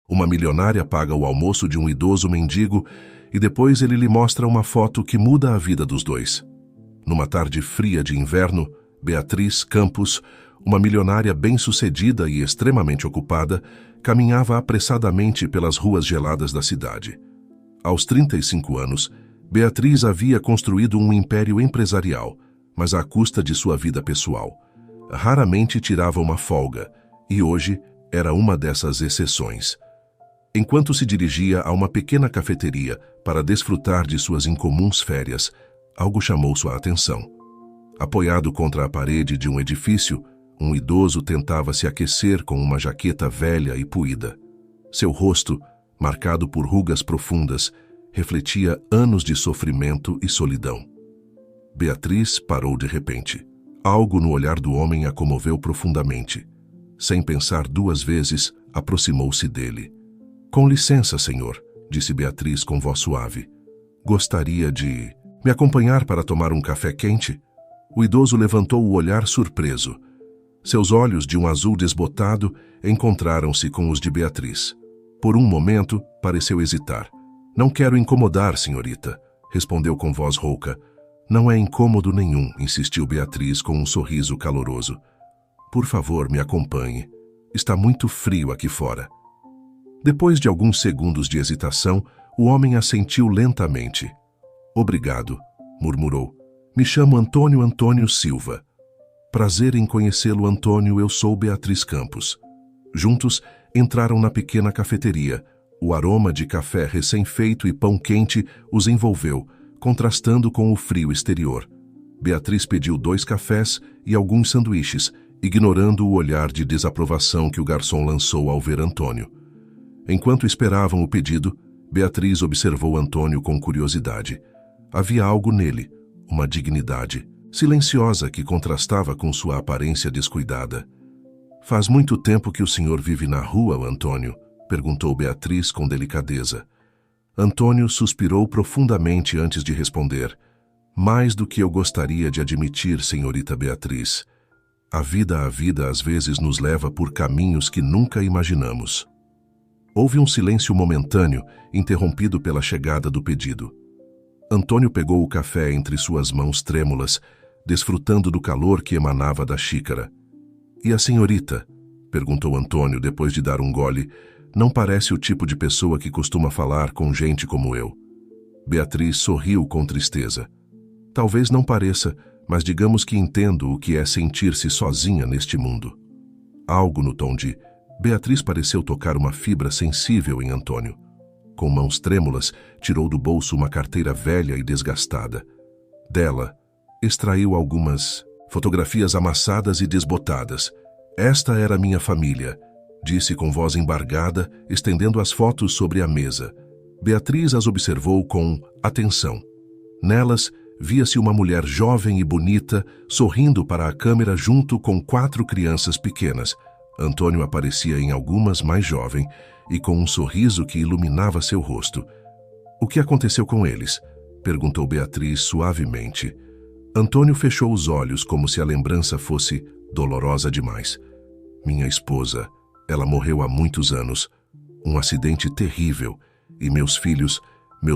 Uma milionária paga o almoço de um idoso mendigo e depois ele lhe mostra uma foto que muda a vida dos dois. Numa tarde fria de inverno, Beatriz Campos, uma milionária bem-sucedida e extremamente ocupada, caminhava apressadamente pelas ruas geladas da cidade. Aos 35 anos, Beatriz havia construído um império empresarial, mas à custa de sua vida pessoal. Raramente tirava uma folga, e hoje era uma dessas exceções. Enquanto se dirigia a uma pequena cafeteria para desfrutar de suas incomuns férias, algo chamou sua atenção. Apoiado contra a parede de um edifício, um idoso tentava se aquecer com uma jaqueta velha e puída. Seu rosto, marcado por rugas profundas, refletia anos de sofrimento e solidão. Beatriz parou de repente. Algo no olhar do homem a comoveu profundamente. Sem pensar duas vezes, aproximou-se dele. "Com licença, senhor", disse Beatriz com voz suave. "Gostaria de me acompanhar para tomar um café quente?" O idoso levantou o olhar surpreso. Seus olhos, de um azul desbotado, encontraram-se com os de Beatriz. Por um momento, pareceu hesitar. "Não quero incomodar, senhorita", respondeu com voz rouca. "Não é incômodo nenhum", insistiu Beatriz com um sorriso caloroso. "Por favor, me acompanhe. Está muito frio aqui fora." Depois de alguns segundos de hesitação, o homem assentiu lentamente. "Obrigado", murmurou. "Me chamo Antônio Silva." "Prazer em conhecê-lo, Antônio. Eu sou Beatriz Campos." Juntos, entraram na pequena cafeteria. O aroma de café recém-feito e pão quente os envolveu, contrastando com o frio exterior. Beatriz pediu 2 cafés e alguns sanduíches, ignorando o olhar de desaprovação que o garçom lançou ao ver Antônio. Enquanto esperavam o pedido, Beatriz observou Antônio com curiosidade. Havia algo nele, uma dignidade, silenciosa que contrastava com sua aparência descuidada. "Faz muito tempo que o senhor vive na rua, Antônio?", perguntou Beatriz com delicadeza. Antônio suspirou profundamente antes de responder. "Mais do que eu gostaria de admitir, senhorita Beatriz. A vida às vezes nos leva por caminhos que nunca imaginamos." Houve um silêncio momentâneo, interrompido pela chegada do pedido. Antônio pegou o café entre suas mãos trêmulas, desfrutando do calor que emanava da xícara. "E a senhorita?", perguntou Antônio depois de dar um gole. "Não parece o tipo de pessoa que costuma falar com gente como eu." Beatriz sorriu com tristeza. "Talvez não pareça, mas digamos que entendo o que é sentir-se sozinha neste mundo." Algo no tom de Beatriz pareceu tocar uma fibra sensível em Antônio. Com mãos trêmulas, tirou do bolso uma carteira velha e desgastada. Dela, extraiu algumas fotografias amassadas e desbotadas. "Esta era minha família", disse com voz embargada, estendendo as fotos sobre a mesa. Beatriz as observou com atenção. Nelas, via-se uma mulher jovem e bonita, sorrindo para a câmera junto com 4 crianças pequenas. Antônio aparecia em algumas mais jovem e com um sorriso que iluminava seu rosto. "O que aconteceu com eles?", perguntou Beatriz suavemente. Antônio fechou os olhos como se a lembrança fosse dolorosa demais. "Minha esposa, ela morreu há muitos anos. Um acidente terrível. E meus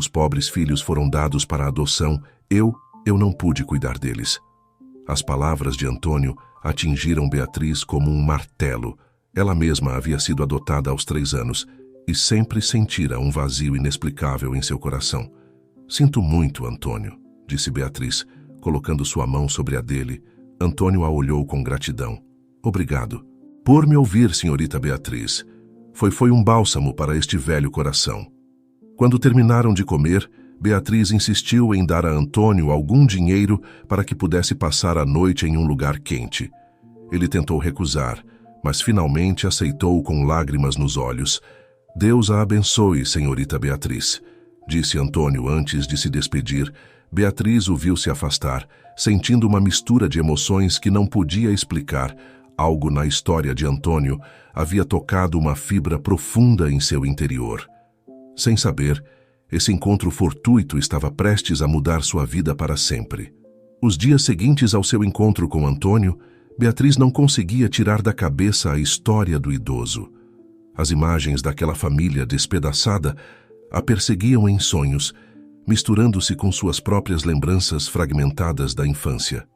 pobres filhos foram dados para adoção. Eu não pude cuidar deles." As palavras de Antônio atingiram Beatriz como um martelo. Ela mesma havia sido adotada aos 3 anos e sempre sentira um vazio inexplicável em seu coração. "Sinto muito, Antônio", disse Beatriz, colocando sua mão sobre a dele. Antônio a olhou com gratidão. "Obrigado por me ouvir, senhorita Beatriz. Foi um bálsamo para este velho coração." Quando terminaram de comer, Beatriz insistiu em dar a Antônio algum dinheiro para que pudesse passar a noite em um lugar quente. Ele tentou recusar, mas finalmente aceitou com lágrimas nos olhos. "Deus a abençoe, senhorita Beatriz", disse Antônio antes de se despedir. Beatriz o viu se afastar, sentindo uma mistura de emoções que não podia explicar. Algo na história de Antônio havia tocado uma fibra profunda em seu interior. Sem saber, esse encontro fortuito estava prestes a mudar sua vida para sempre. Os dias seguintes ao seu encontro com Antônio, Beatriz não conseguia tirar da cabeça a história do idoso. As imagens daquela família despedaçada a perseguiam em sonhos, misturando-se com suas próprias lembranças fragmentadas da infância.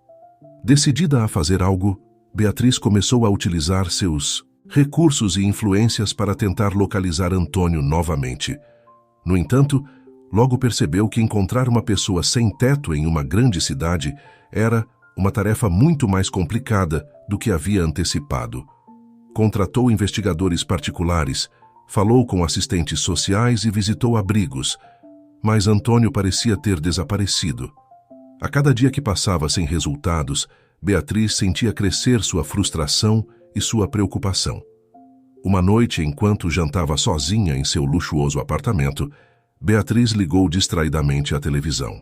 Decidida a fazer algo, Beatriz começou a utilizar seus recursos e influências para tentar localizar Antônio novamente. No entanto, logo percebeu que encontrar uma pessoa sem teto em uma grande cidade era uma tarefa muito mais complicada do que havia antecipado. Contratou investigadores particulares, falou com assistentes sociais e visitou abrigos, mas Antônio parecia ter desaparecido. A cada dia que passava sem resultados, Beatriz sentia crescer sua frustração e sua preocupação. Uma noite, enquanto jantava sozinha em seu luxuoso apartamento, Beatriz ligou distraidamente à televisão.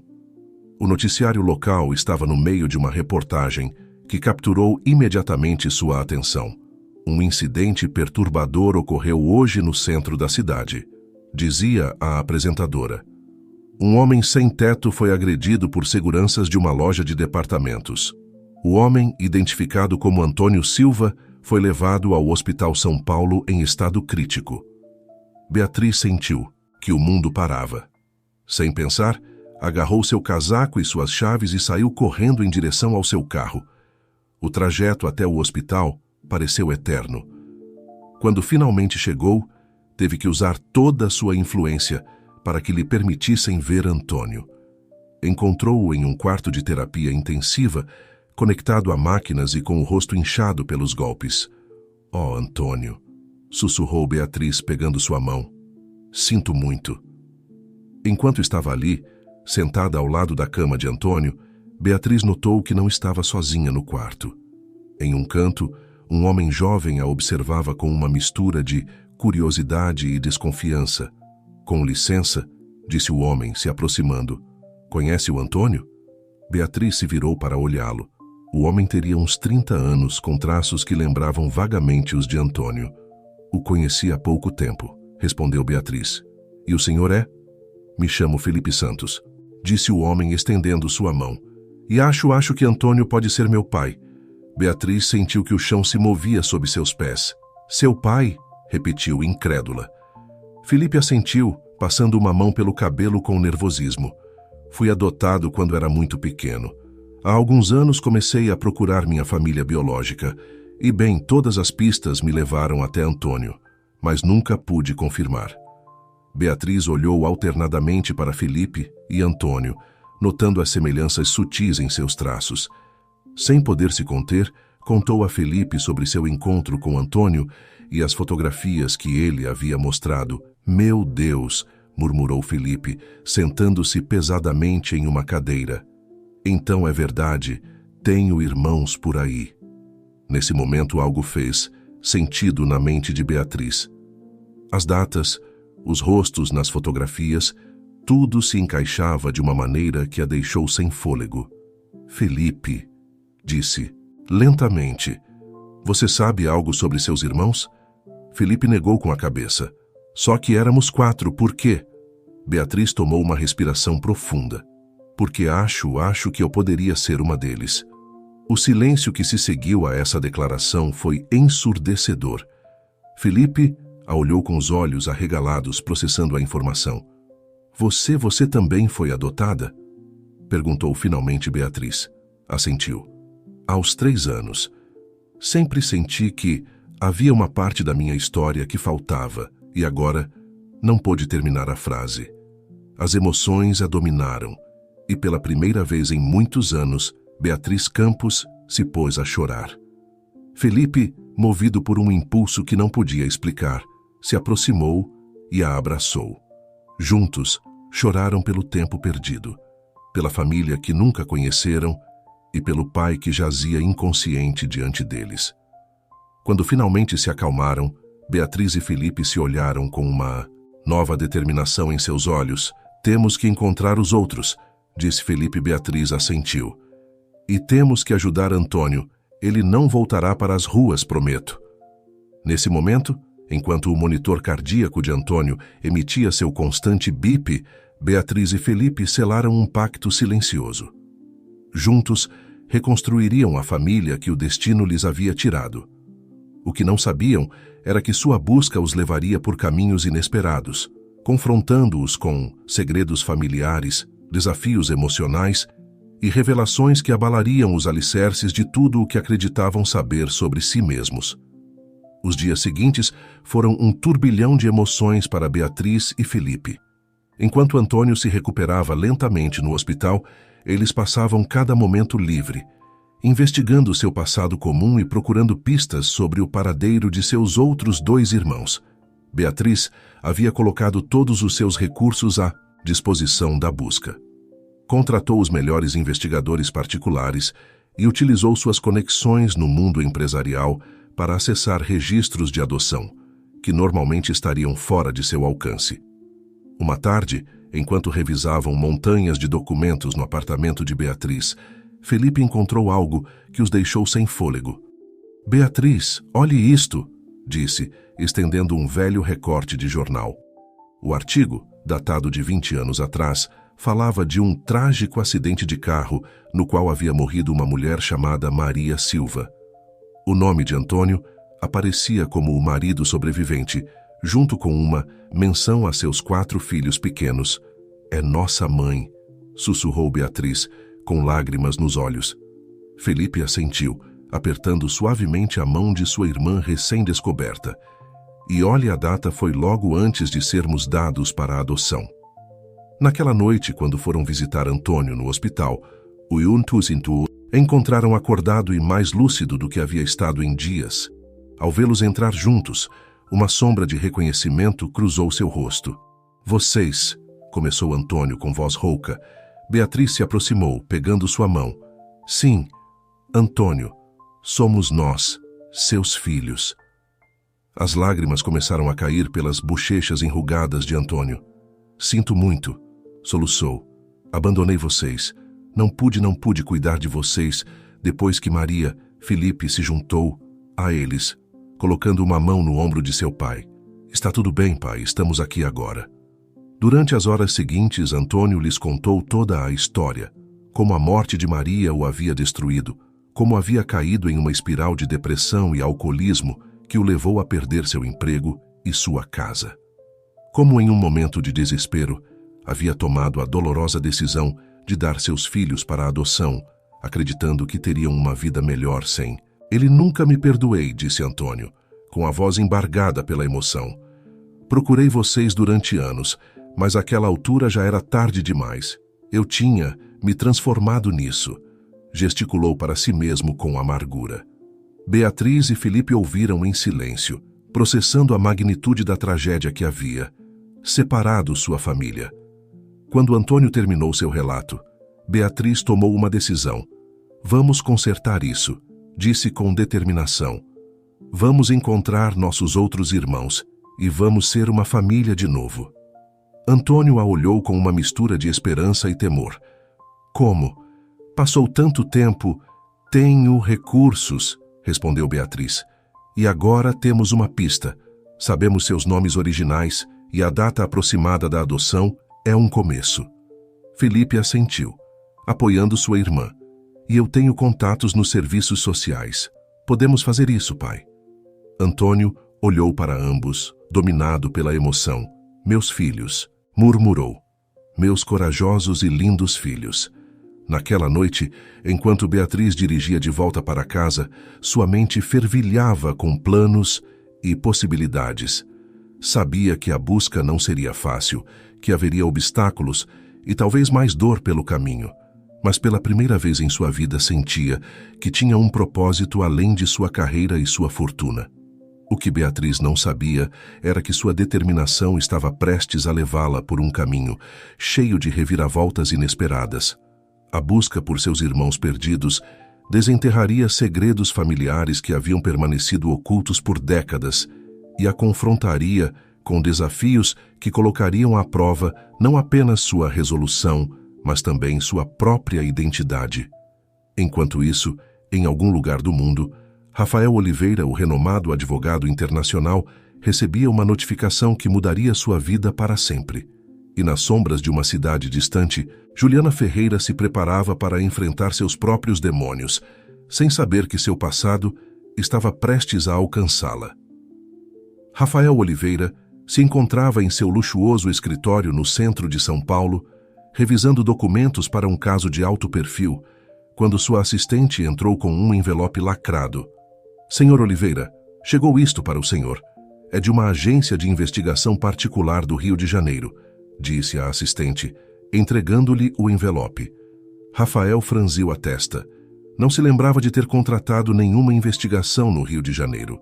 O noticiário local estava no meio de uma reportagem que capturou imediatamente sua atenção. Um incidente perturbador ocorreu hoje no centro da cidade, dizia a apresentadora. Um homem sem teto foi agredido por seguranças de uma loja de departamentos. O homem, identificado como Antônio Silva, foi levado ao Hospital São Paulo em estado crítico. Beatriz sentiu que o mundo parava. Sem pensar, agarrou seu casaco e suas chaves e saiu correndo em direção ao seu carro. O trajeto até o hospital pareceu eterno. Quando finalmente chegou, teve que usar toda a sua influência para que lhe permitissem ver Antônio. Encontrou-o em um quarto de terapia intensiva, conectado a máquinas e com o rosto inchado pelos golpes. "Oh, Antônio", sussurrou Beatriz pegando sua mão. "Sinto muito." Enquanto estava ali, sentada ao lado da cama de Antônio, Beatriz notou que não estava sozinha no quarto. Em um canto, um homem jovem a observava com uma mistura de curiosidade e desconfiança. "Com licença", disse o homem, se aproximando. "Conhece o Antônio?" Beatriz se virou para olhá-lo. O homem teria uns 30 anos, com traços que lembravam vagamente os de Antônio. "O conheci há pouco tempo", respondeu Beatriz. "E o senhor é?" "Me chamo Felipe Santos", disse o homem estendendo sua mão. "E acho que Antônio pode ser meu pai." Beatriz sentiu que o chão se movia sob seus pés. "Seu pai?", repetiu, incrédula. Felipe assentiu, passando uma mão pelo cabelo com nervosismo. "Fui adotado quando era muito pequeno. Há alguns anos comecei a procurar minha família biológica. E bem, todas as pistas me levaram até Antônio, mas nunca pude confirmar." Beatriz olhou alternadamente para Felipe e Antônio, notando as semelhanças sutis em seus traços. Sem poder se conter, contou a Felipe sobre seu encontro com Antônio e as fotografias que ele havia mostrado. "Meu Deus!", murmurou Felipe, sentando-se pesadamente em uma cadeira. "Então é verdade, tenho irmãos por aí." Nesse momento algo fez sentido na mente de Beatriz. As datas, os rostos nas fotografias, tudo se encaixava de uma maneira que a deixou sem fôlego. "Felipe", disse, lentamente, "você sabe algo sobre seus irmãos?" Felipe negou com a cabeça. "Só que éramos 4, por quê?" Beatriz tomou uma respiração profunda. "Porque acho que eu poderia ser uma deles." O silêncio que se seguiu a essa declaração foi ensurdecedor. Felipe a olhou com os olhos arregalados, processando a informação. Você também foi adotada?" perguntou finalmente Beatriz. Assentiu. "Aos 3 anos. Sempre senti que havia uma parte da minha história que faltava, e agora não pôde terminar a frase. As emoções a dominaram, e pela primeira vez em muitos anos, Beatriz Campos se pôs a chorar. Felipe, movido por um impulso que não podia explicar, se aproximou e a abraçou. Juntos, choraram pelo tempo perdido, pela família que nunca conheceram e pelo pai que jazia inconsciente diante deles. Quando finalmente se acalmaram, Beatriz e Felipe se olharam com uma nova determinação em seus olhos. "Temos que encontrar os outros", disse Felipe. Beatriz assentiu. "E temos que ajudar Antônio. Ele não voltará para as ruas, prometo." Nesse momento, enquanto o monitor cardíaco de Antônio emitia seu constante bip, Beatriz e Felipe selaram um pacto silencioso. Juntos, reconstruiriam a família que o destino lhes havia tirado. O que não sabiam era que sua busca os levaria por caminhos inesperados, confrontando-os com segredos familiares, desafios emocionais e revelações que abalariam os alicerces de tudo o que acreditavam saber sobre si mesmos. Os dias seguintes foram um turbilhão de emoções para Beatriz e Felipe. Enquanto Antônio se recuperava lentamente no hospital, eles passavam cada momento livre, investigando seu passado comum e procurando pistas sobre o paradeiro de seus outros 2 irmãos. Beatriz havia colocado todos os seus recursos à disposição da busca. Contratou os melhores investigadores particulares e utilizou suas conexões no mundo empresarial para acessar registros de adoção, que normalmente estariam fora de seu alcance. Uma tarde, enquanto revisavam montanhas de documentos no apartamento de Beatriz, Felipe encontrou algo que os deixou sem fôlego. "Beatriz, olhe isto", disse, estendendo um velho recorte de jornal. O artigo, datado de 20 anos atrás, falava de um trágico acidente de carro no qual havia morrido uma mulher chamada Maria Silva. O nome de Antônio aparecia como o marido sobrevivente, junto com uma menção a seus 4 filhos pequenos. "É nossa mãe", sussurrou Beatriz, com lágrimas nos olhos. Felipe assentiu, apertando suavemente a mão de sua irmã recém-descoberta. "E olhe, a data foi logo antes de sermos dados para a adoção." Naquela noite, quando foram visitar Antônio no hospital, o Yuntuzintu encontraram acordado e mais lúcido do que havia estado em dias. Ao vê-los entrar juntos, uma sombra de reconhecimento cruzou seu rosto. "Vocês", começou Antônio com voz rouca. Beatriz se aproximou, pegando sua mão. "Sim, Antônio, somos nós, seus filhos." As lágrimas começaram a cair pelas bochechas enrugadas de Antônio. "Sinto muito", soluçou. "Abandonei vocês. Não pude cuidar de vocês depois que Maria, Felipe se juntou a eles, colocando uma mão no ombro de seu pai. Está tudo bem, pai, estamos aqui agora." Durante as horas seguintes, Antônio lhes contou toda a história, como a morte de Maria o havia destruído, como havia caído em uma espiral de depressão e alcoolismo que o levou a perder seu emprego e sua casa. Como em um momento de desespero, havia tomado a dolorosa decisão de dar seus filhos para a adoção, acreditando que teriam uma vida melhor sem. "Ele nunca me perdoei", disse Antônio, com a voz embargada pela emoção. "Procurei vocês durante anos, mas àquela altura já era tarde demais. Eu tinha me transformado nisso", gesticulou para si mesmo com amargura. Beatriz e Felipe ouviram em silêncio, processando a magnitude da tragédia que havia separado sua família. Quando Antônio terminou seu relato, Beatriz tomou uma decisão. "Vamos consertar isso", disse com determinação. "Vamos encontrar nossos outros irmãos e vamos ser uma família de novo." Antônio a olhou com uma mistura de esperança e temor. "Como? Passou tanto tempo." "Tenho recursos", respondeu Beatriz. "E agora temos uma pista. Sabemos seus nomes originais e a data aproximada da adoção é um começo." Felipe assentiu, apoiando sua irmã. "E eu tenho contatos nos serviços sociais. Podemos fazer isso, pai." Antônio olhou para ambos, dominado pela emoção. "Meus filhos", murmurou. "Meus corajosos e lindos filhos." Naquela noite, enquanto Beatriz dirigia de volta para casa, sua mente fervilhava com planos e possibilidades. Sabia que a busca não seria fácil, que haveria obstáculos e talvez mais dor pelo caminho, mas pela primeira vez em sua vida sentia que tinha um propósito além de sua carreira e sua fortuna. O que Beatriz não sabia era que sua determinação estava prestes a levá-la por um caminho cheio de reviravoltas inesperadas. A busca por seus irmãos perdidos desenterraria segredos familiares que haviam permanecido ocultos por décadas e a confrontaria com desafios que colocariam à prova não apenas sua resolução, mas também sua própria identidade. Enquanto isso, em algum lugar do mundo, Rafael Oliveira, o renomado advogado internacional, recebia uma notificação que mudaria sua vida para sempre. E nas sombras de uma cidade distante, Juliana Ferreira se preparava para enfrentar seus próprios demônios, sem saber que seu passado estava prestes a alcançá-la. Rafael Oliveira se encontrava em seu luxuoso escritório no centro de São Paulo, revisando documentos para um caso de alto perfil, quando sua assistente entrou com um envelope lacrado. "Senhor Oliveira, chegou isto para o senhor. É de uma agência de investigação particular do Rio de Janeiro", disse a assistente, entregando-lhe o envelope. Rafael franziu a testa. Não se lembrava de ter contratado nenhuma investigação no Rio de Janeiro.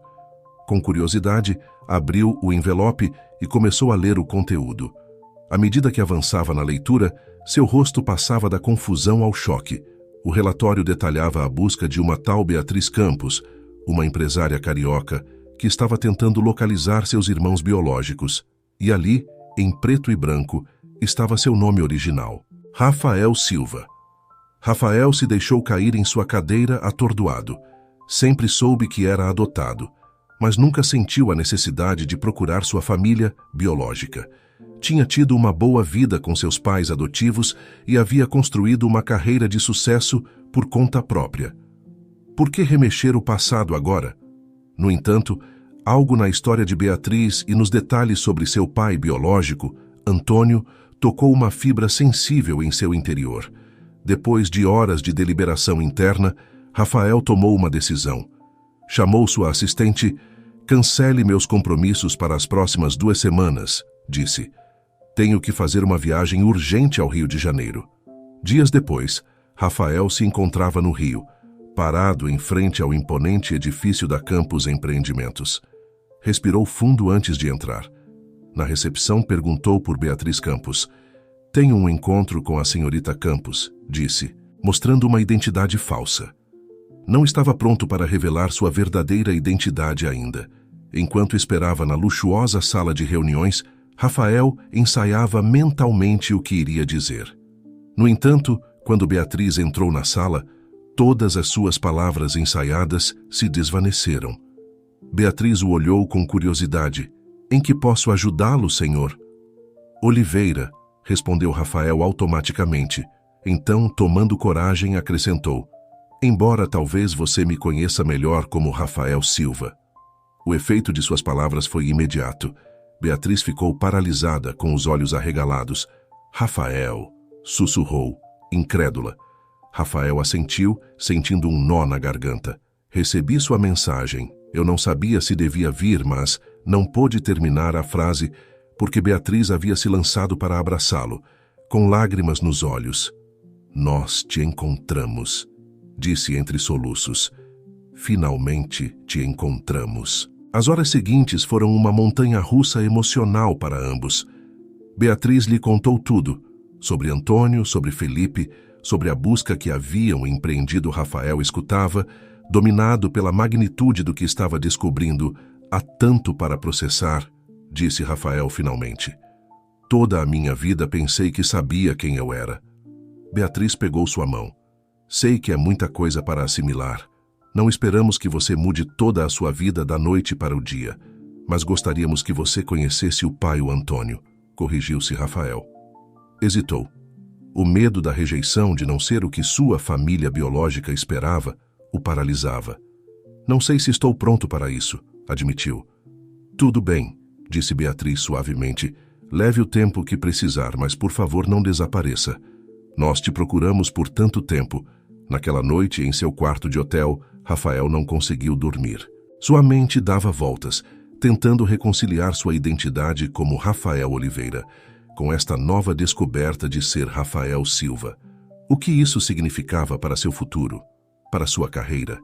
Com curiosidade, abriu o envelope e começou a ler o conteúdo. À medida que avançava na leitura, seu rosto passava da confusão ao choque. O relatório detalhava a busca de uma tal Beatriz Campos, uma empresária carioca, que estava tentando localizar seus irmãos biológicos. E ali, em preto e branco, estava seu nome original: Rafael Silva. Rafael se deixou cair em sua cadeira atordoado. Sempre soube que era adotado, mas nunca sentiu a necessidade de procurar sua família biológica. Tinha tido uma boa vida com seus pais adotivos e havia construído uma carreira de sucesso por conta própria. Por que remexer o passado agora? No entanto, algo na história de Beatriz e nos detalhes sobre seu pai biológico, Antônio, tocou uma fibra sensível em seu interior. Depois de horas de deliberação interna, Rafael tomou uma decisão. Chamou sua assistente. "Cancele meus compromissos para as próximas 2 semanas", disse. "Tenho que fazer uma viagem urgente ao Rio de Janeiro." Dias depois, Rafael se encontrava no Rio, parado em frente ao imponente edifício da Campos Empreendimentos. Respirou fundo antes de entrar. Na recepção, perguntou por Beatriz Campos. "Tenho um encontro com a senhorita Campos", disse, mostrando uma identidade falsa. Não estava pronto para revelar sua verdadeira identidade ainda. Enquanto esperava na luxuosa sala de reuniões, Rafael ensaiava mentalmente o que iria dizer. No entanto, quando Beatriz entrou na sala, todas as suas palavras ensaiadas se desvaneceram. Beatriz o olhou com curiosidade. "Em que posso ajudá-lo, senhor?" "Oliveira", respondeu Rafael automaticamente. Então, tomando coragem, acrescentou: "Embora talvez você me conheça melhor como Rafael Silva." O efeito de suas palavras foi imediato. Beatriz ficou paralisada, com os olhos arregalados. "Rafael", sussurrou, incrédula. Rafael assentiu, sentindo um nó na garganta. "Recebi sua mensagem. Eu não sabia se devia vir, mas não pôde terminar a frase porque Beatriz havia se lançado para abraçá-lo, com lágrimas nos olhos. "Nós te encontramos", disse entre soluços. "Finalmente te encontramos." As horas seguintes foram uma montanha-russa emocional para ambos. Beatriz lhe contou tudo, sobre Antônio, sobre Felipe, sobre a busca que haviam empreendido. Rafael escutava, dominado pela magnitude do que estava descobrindo. "Há tanto para processar", disse Rafael finalmente. "Toda a minha vida pensei que sabia quem eu era." Beatriz pegou sua mão. "Sei que é muita coisa para assimilar. Não esperamos que você mude toda a sua vida da noite para o dia, mas gostaríamos que você conhecesse o pai, o Antônio", corrigiu-se Rafael. Hesitou. O medo da rejeição, de não ser o que sua família biológica esperava, o paralisava. "Não sei se estou pronto para isso", admitiu. "Tudo bem", disse Beatriz suavemente. "Leve o tempo que precisar, mas por favor não desapareça. Nós te procuramos por tanto tempo." Naquela noite, em seu quarto de hotel, Rafael não conseguiu dormir. Sua mente dava voltas, tentando reconciliar sua identidade como Rafael Oliveira, com esta nova descoberta de ser Rafael Silva. O que isso significava para seu futuro, para sua carreira?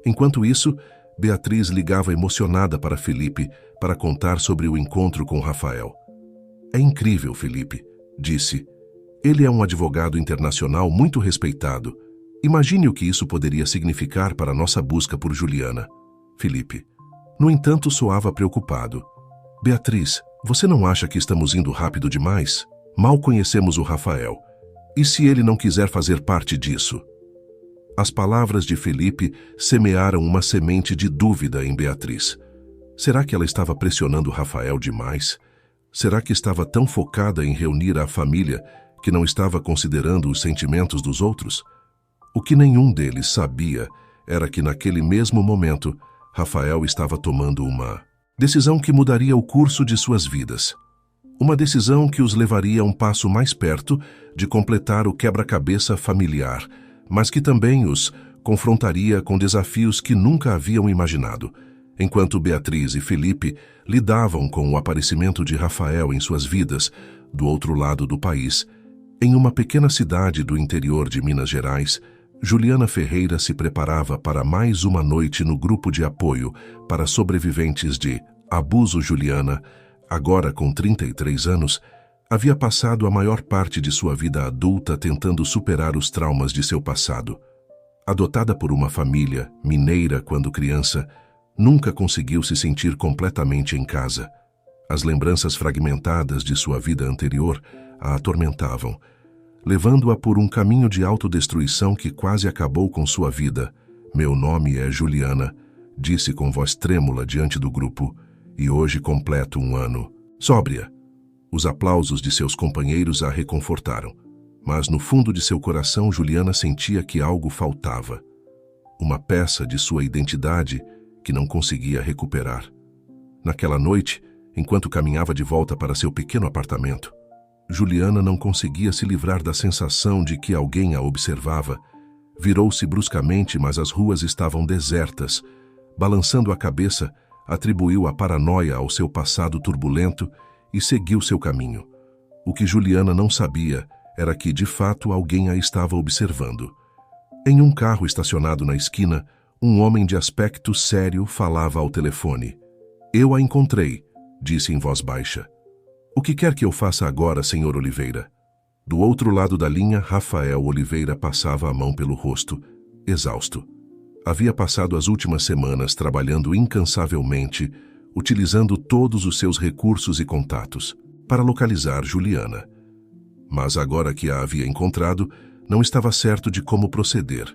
Enquanto isso, Beatriz ligava emocionada para Felipe para contar sobre o encontro com Rafael. "É incrível, Felipe", disse. "Ele é um advogado internacional muito respeitado. Imagine o que isso poderia significar para nossa busca por Juliana." Felipe, no entanto, soava preocupado. "Beatriz, você não acha que estamos indo rápido demais? Mal conhecemos o Rafael. E se ele não quiser fazer parte disso?" As palavras de Felipe semearam uma semente de dúvida em Beatriz. Será que ela estava pressionando Rafael demais? Será que estava tão focada em reunir a família que não estava considerando os sentimentos dos outros? O que nenhum deles sabia era que naquele mesmo momento, Rafael estava tomando uma decisão que mudaria o curso de suas vidas. Uma decisão que os levaria um passo mais perto de completar o quebra-cabeça familiar, mas que também os confrontaria com desafios que nunca haviam imaginado. Enquanto Beatriz e Felipe lidavam com o aparecimento de Rafael em suas vidas, do outro lado do país, em uma pequena cidade do interior de Minas Gerais, Juliana Ferreira se preparava para mais uma noite no grupo de apoio para sobreviventes de abuso. Juliana, agora com 33 anos, havia passado a maior parte de sua vida adulta tentando superar os traumas de seu passado. Adotada por uma família mineira quando criança, nunca conseguiu se sentir completamente em casa. As lembranças fragmentadas de sua vida anterior a atormentavam, levando-a por um caminho de autodestruição que quase acabou com sua vida. Meu nome é Juliana, disse com voz trêmula diante do grupo, e hoje completo um ano. Sóbria. Os aplausos de seus companheiros a reconfortaram, mas no fundo de seu coração Juliana sentia que algo faltava. Uma peça de sua identidade que não conseguia recuperar. Naquela noite, enquanto caminhava de volta para seu pequeno apartamento, Juliana não conseguia se livrar da sensação de que alguém a observava. Virou-se bruscamente, mas as ruas estavam desertas. Balançando a cabeça, atribuiu a paranoia ao seu passado turbulento e seguiu seu caminho. O que Juliana não sabia era que, de fato, alguém a estava observando. Em um carro estacionado na esquina, um homem de aspecto sério falava ao telefone. Eu a encontrei, disse em voz baixa. O que quer que eu faça agora, Sr. Oliveira? Do outro lado da linha, Rafael Oliveira passava a mão pelo rosto, exausto. Havia passado as últimas semanas trabalhando incansavelmente, utilizando todos os seus recursos e contatos para localizar Juliana. Mas agora que a havia encontrado, não estava certo de como proceder.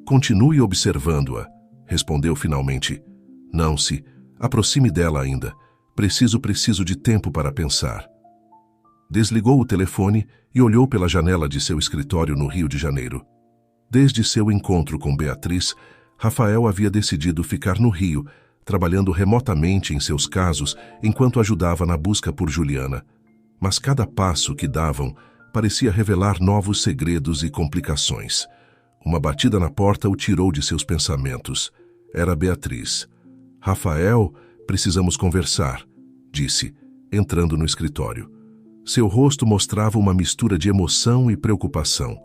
Continue observando-a, respondeu finalmente. Não se aproxime dela ainda. Preciso de tempo para pensar. Desligou o telefone e olhou pela janela de seu escritório no Rio de Janeiro. Desde seu encontro com Beatriz, Rafael havia decidido ficar no Rio, trabalhando remotamente em seus casos enquanto ajudava na busca por Juliana. Mas cada passo que davam parecia revelar novos segredos e complicações. Uma batida na porta o tirou de seus pensamentos. Era Beatriz. Rafael, precisamos conversar, disse, entrando no escritório. Seu rosto mostrava uma mistura de emoção e preocupação.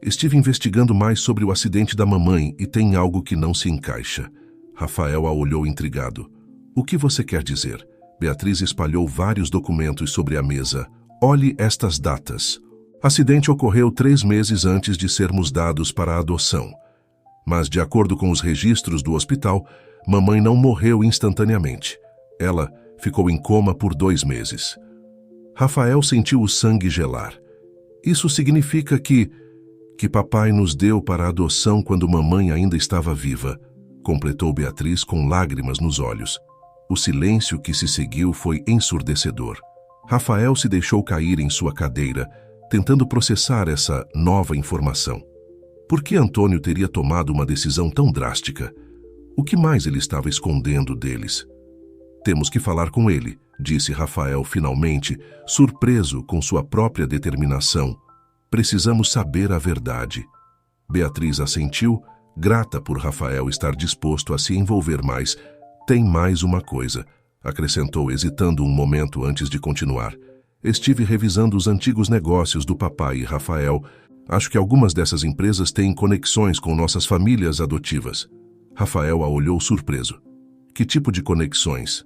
Estive investigando mais sobre o acidente da mamãe e tem algo que não se encaixa. Rafael a olhou intrigado. O que você quer dizer? Beatriz espalhou vários documentos sobre a mesa. Olhe estas datas. Acidente ocorreu 3 meses antes de sermos dados para a adoção. Mas, de acordo com os registros do hospital, mamãe não morreu instantaneamente. Ela ficou em coma por 2 meses. Rafael sentiu o sangue gelar. Isso significa que papai nos deu para a adoção quando mamãe ainda estava viva, completou Beatriz com lágrimas nos olhos. O silêncio que se seguiu foi ensurdecedor. Rafael se deixou cair em sua cadeira, tentando processar essa nova informação. Por que Antônio teria tomado uma decisão tão drástica? O que mais ele estava escondendo deles? Temos que falar com ele, disse Rafael finalmente, surpreso com sua própria determinação. Precisamos saber a verdade. Beatriz assentiu, grata por Rafael estar disposto a se envolver mais. Tem mais uma coisa, acrescentou hesitando um momento antes de continuar. Estive revisando os antigos negócios do papai e Rafael. Acho que algumas dessas empresas têm conexões com nossas famílias adotivas. Rafael a olhou surpreso. Que tipo de conexões?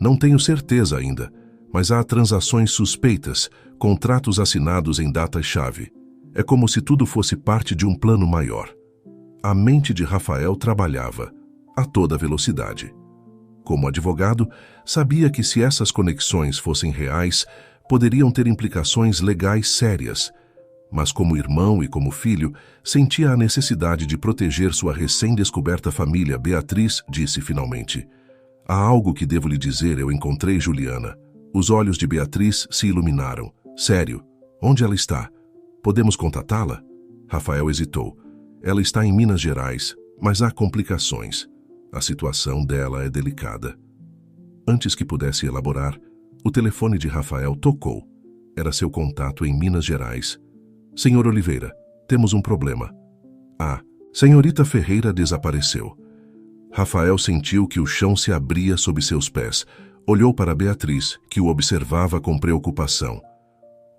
Não tenho certeza ainda, mas há transações suspeitas, contratos assinados em datas-chave. É como se tudo fosse parte de um plano maior. A mente de Rafael trabalhava a toda velocidade. Como advogado, sabia que se essas conexões fossem reais, poderiam ter implicações legais sérias. Mas como irmão e como filho, sentia a necessidade de proteger sua recém-descoberta família. Beatriz disse finalmente. Há algo que devo lhe dizer, eu encontrei Juliana. Os olhos de Beatriz se iluminaram. Sério? Onde ela está? Podemos contatá-la? Rafael hesitou. Ela está em Minas Gerais, mas há complicações. A situação dela é delicada. Antes que pudesse elaborar, o telefone de Rafael tocou. Era seu contato em Minas Gerais. Senhor Oliveira, temos um problema. A senhorita Ferreira desapareceu. Rafael sentiu que o chão se abria sob seus pés. Olhou para Beatriz, que o observava com preocupação.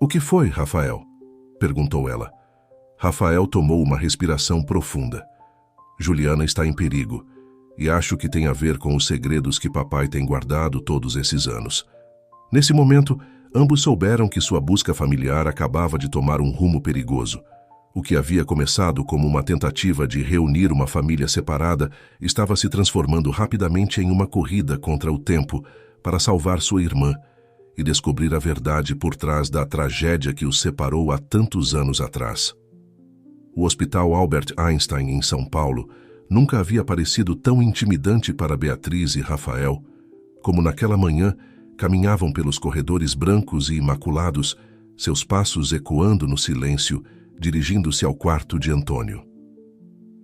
O que foi, Rafael? Perguntou ela. Rafael tomou uma respiração profunda. Juliana está em perigo, e acho que tem a ver com os segredos que papai tem guardado todos esses anos. Nesse momento, ambos souberam que sua busca familiar acabava de tomar um rumo perigoso. O que havia começado como uma tentativa de reunir uma família separada estava se transformando rapidamente em uma corrida contra o tempo para salvar sua irmã e descobrir a verdade por trás da tragédia que os separou há tantos anos atrás. O Hospital Albert Einstein, em São Paulo, nunca havia parecido tão intimidante para Beatriz e Rafael, como naquela manhã caminhavam pelos corredores brancos e imaculados, seus passos ecoando no silêncio, dirigindo-se ao quarto de Antônio.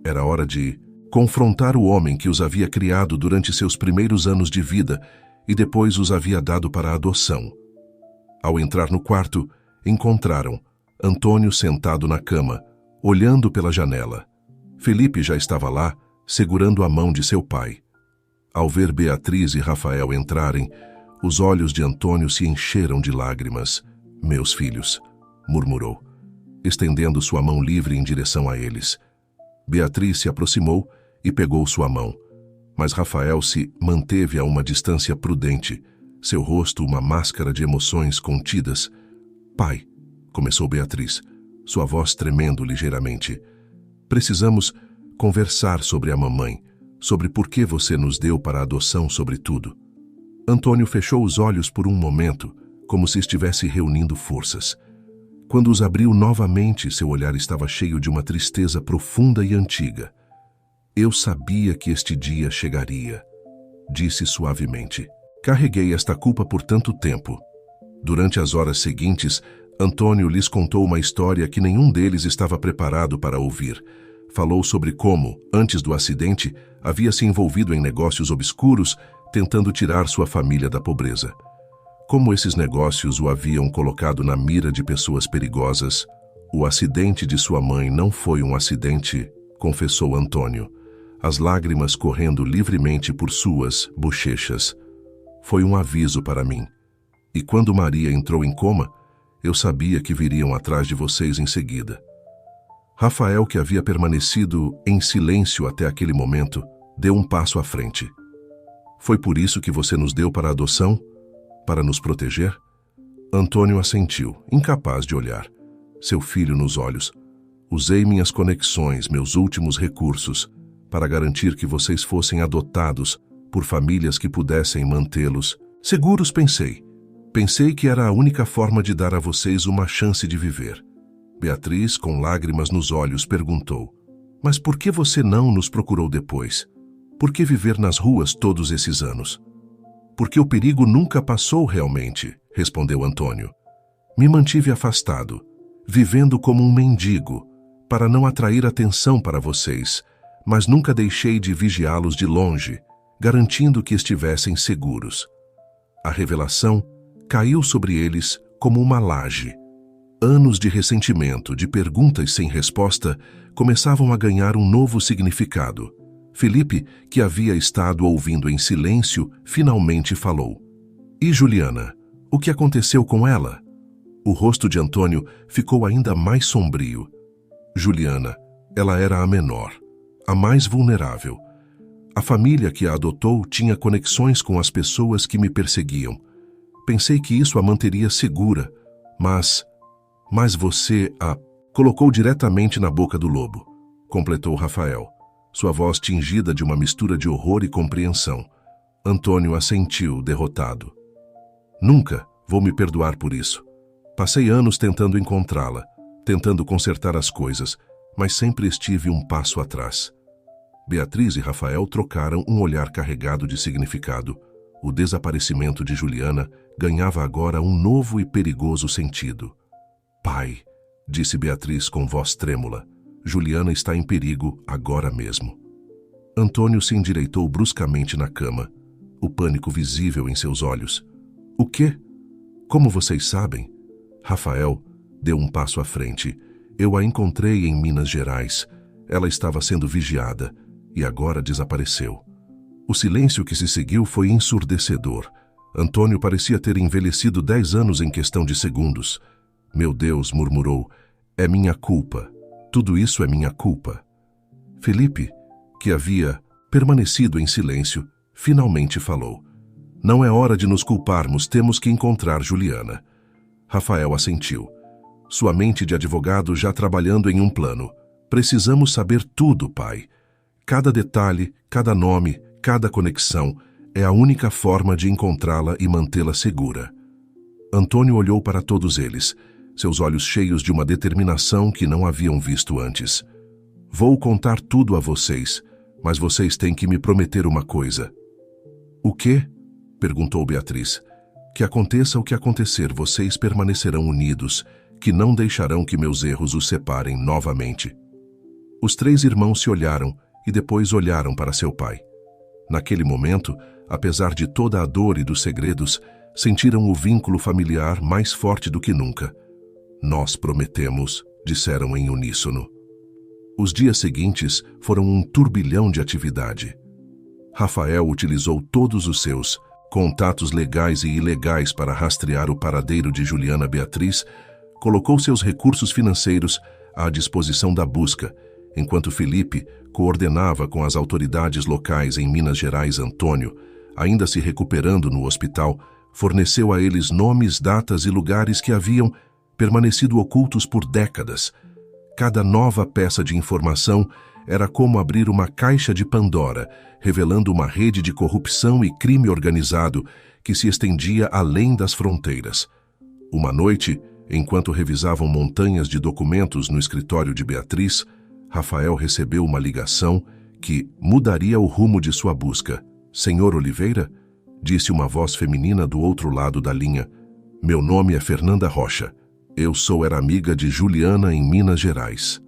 Era hora de confrontar o homem que os havia criado durante seus primeiros anos de vida e depois os havia dado para a adoção. Ao entrar no quarto, encontraram Antônio sentado na cama, olhando pela janela. Felipe já estava lá, segurando a mão de seu pai. Ao ver Beatriz e Rafael entrarem, os olhos de Antônio se encheram de lágrimas. "Meus filhos", murmurou, estendendo sua mão livre em direção a eles. Beatriz se aproximou e pegou sua mão, mas Rafael se manteve a uma distância prudente, seu rosto uma máscara de emoções contidas. "Pai", começou Beatriz, sua voz tremendo ligeiramente, "precisamos conversar sobre a mamãe, sobre por que você nos deu para a adoção sobretudo." Antônio fechou os olhos por um momento, como se estivesse reunindo forças. Quando os abriu novamente, seu olhar estava cheio de uma tristeza profunda e antiga. "Eu sabia que este dia chegaria", disse suavemente. "Carreguei esta culpa por tanto tempo." Durante as horas seguintes, Antônio lhes contou uma história que nenhum deles estava preparado para ouvir. Falou sobre como, antes do acidente, havia se envolvido em negócios obscuros, tentando tirar sua família da pobreza. Como esses negócios o haviam colocado na mira de pessoas perigosas. "O acidente de sua mãe não foi um acidente", confessou Antônio, as lágrimas correndo livremente por suas bochechas. "Foi um aviso para mim. E quando Maria entrou em coma, eu sabia que viriam atrás de vocês em seguida." Rafael, que havia permanecido em silêncio até aquele momento, deu um passo à frente. "Foi por isso que você nos deu para a adoção? Para nos proteger?" Antônio assentiu, incapaz de olhar. Seu filho nos olhos. "Usei minhas conexões, meus últimos recursos, para garantir que vocês fossem adotados por famílias que pudessem mantê-los seguros, pensei. Pensei que era a única forma de dar a vocês uma chance de viver." Beatriz, com lágrimas nos olhos, perguntou: "Mas por que você não nos procurou depois? Por que viver nas ruas todos esses anos?" "Porque o perigo nunca passou realmente", respondeu Antônio. "Me mantive afastado, vivendo como um mendigo, para não atrair atenção para vocês, mas nunca deixei de vigiá-los de longe, garantindo que estivessem seguros." A revelação caiu sobre eles como uma laje. Anos de ressentimento, de perguntas sem resposta, começavam a ganhar um novo significado. Felipe, que havia estado ouvindo em silêncio, finalmente falou: "E Juliana? O que aconteceu com ela?" O rosto de Antônio ficou ainda mais sombrio. "Juliana, ela era a menor, a mais vulnerável. A família que a adotou tinha conexões com as pessoas que me perseguiam. Pensei que isso a manteria segura, mas você a colocou diretamente na boca do lobo", completou Rafael, sua voz tingida de uma mistura de horror e compreensão. Antônio assentiu, derrotado. "Nunca vou me perdoar por isso. Passei anos tentando encontrá-la, tentando consertar as coisas, mas sempre estive um passo atrás." Beatriz e Rafael trocaram um olhar carregado de significado. O desaparecimento de Juliana ganhava agora um novo e perigoso sentido. "Pai", disse Beatriz com voz trêmula, "Juliana está em perigo agora mesmo." Antônio se endireitou bruscamente na cama, o pânico visível em seus olhos. O quê? Como vocês sabem? Rafael deu um passo à frente. Eu a encontrei em Minas Gerais. Ela estava sendo vigiada e agora desapareceu. O silêncio que se seguiu foi ensurdecedor. Antônio parecia ter envelhecido 10 anos em questão de segundos. Meu Deus, murmurou, é minha culpa. Tudo isso é minha culpa. Felipe, que havia permanecido em silêncio, finalmente falou. Não é hora de nos culparmos, temos que encontrar Juliana. Rafael assentiu. Sua mente de advogado já trabalhando em um plano. Precisamos saber tudo, pai. Cada detalhe, cada nome, cada conexão é a única forma de encontrá-la e mantê-la segura. Antônio olhou para todos eles, seus olhos cheios de uma determinação que não haviam visto antes. Vou contar tudo a vocês, mas vocês têm que me prometer uma coisa. O quê? Perguntou Beatriz. Que aconteça o que acontecer, vocês permanecerão unidos, que não deixarão que meus erros os separem novamente. Os 3 irmãos se olharam e depois olharam para seu pai. Naquele momento, apesar de toda a dor e dos segredos, sentiram o vínculo familiar mais forte do que nunca. Nós prometemos, disseram em uníssono. Os dias seguintes foram um turbilhão de atividade. Rafael utilizou todos os seus contatos legais e ilegais para rastrear o paradeiro de Juliana Beatriz, colocou seus recursos financeiros à disposição da busca, enquanto Felipe coordenava com as autoridades locais em Minas Gerais. Antônio, ainda se recuperando no hospital, forneceu a eles nomes, datas e lugares que haviam permanecido ocultos por décadas. Cada nova peça de informação era como abrir uma caixa de Pandora, revelando uma rede de corrupção e crime organizado que se estendia além das fronteiras. Uma noite, enquanto revisavam montanhas de documentos no escritório de Beatriz, Rafael recebeu uma ligação que mudaria o rumo de sua busca. Senhor Oliveira? Disse uma voz feminina do outro lado da linha. Meu nome é Fernanda Rocha. Era amiga de Juliana em Minas Gerais.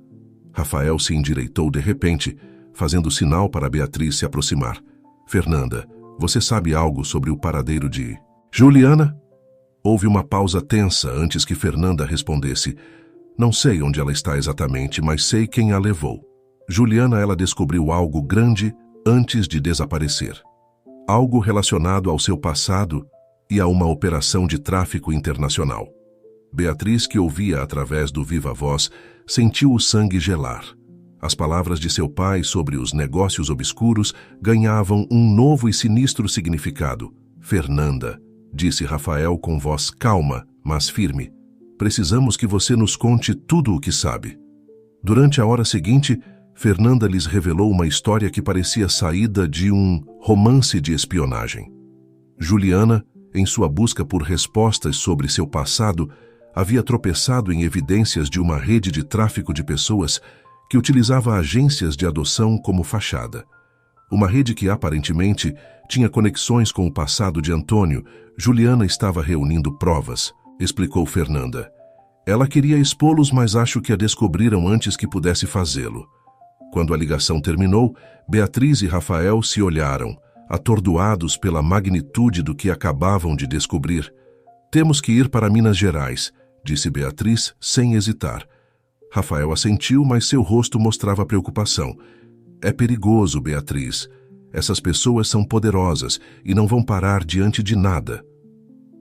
Rafael se endireitou de repente, fazendo sinal para Beatriz se aproximar. Fernanda, você sabe algo sobre o paradeiro de Juliana? Houve uma pausa tensa antes que Fernanda respondesse. Não sei onde ela está exatamente, mas sei quem a levou. Juliana, ela descobriu algo grande antes de desaparecer. Algo relacionado ao seu passado e a uma operação de tráfico internacional. Beatriz, que ouvia através do viva-voz, sentiu o sangue gelar. As palavras de seu pai sobre os negócios obscuros ganhavam um novo e sinistro significado. Fernanda, disse Rafael com voz calma, mas firme. Precisamos que você nos conte tudo o que sabe. Durante a hora seguinte, Fernanda lhes revelou uma história que parecia saída de um romance de espionagem. Juliana, em sua busca por respostas sobre seu passado, havia tropeçado em evidências de uma rede de tráfico de pessoas que utilizava agências de adoção como fachada. Uma rede que aparentemente tinha conexões com o passado de Antônio. Juliana estava reunindo provas, explicou Fernanda. Ela queria expô-los, mas acho que a descobriram antes que pudesse fazê-lo. Quando a ligação terminou, Beatriz e Rafael se olharam, atordoados pela magnitude do que acabavam de descobrir. Temos que ir para Minas Gerais, disse Beatriz sem hesitar. Rafael assentiu, mas seu rosto mostrava preocupação. É perigoso, Beatriz. Essas pessoas são poderosas e não vão parar diante de nada.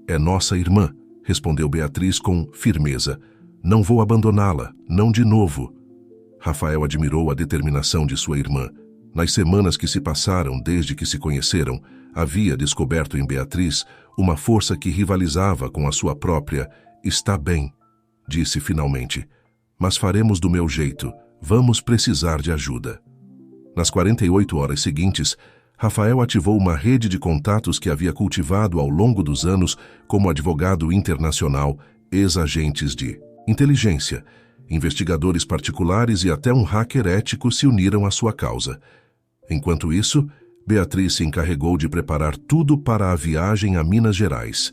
É nossa irmã, respondeu Beatriz com firmeza. Não vou abandoná-la, não de novo. Rafael admirou a determinação de sua irmã. Nas semanas que se passaram desde que se conheceram, havia descoberto em Beatriz uma força que rivalizava com a sua própria. Está bem, disse finalmente. Mas faremos do meu jeito. Vamos precisar de ajuda. Nas 48 horas seguintes, Rafael ativou uma rede de contatos que havia cultivado ao longo dos anos como advogado internacional, ex-agentes de inteligência, investigadores particulares e até um hacker ético se uniram à sua causa. Enquanto isso, Beatriz se encarregou de preparar tudo para a viagem a Minas Gerais.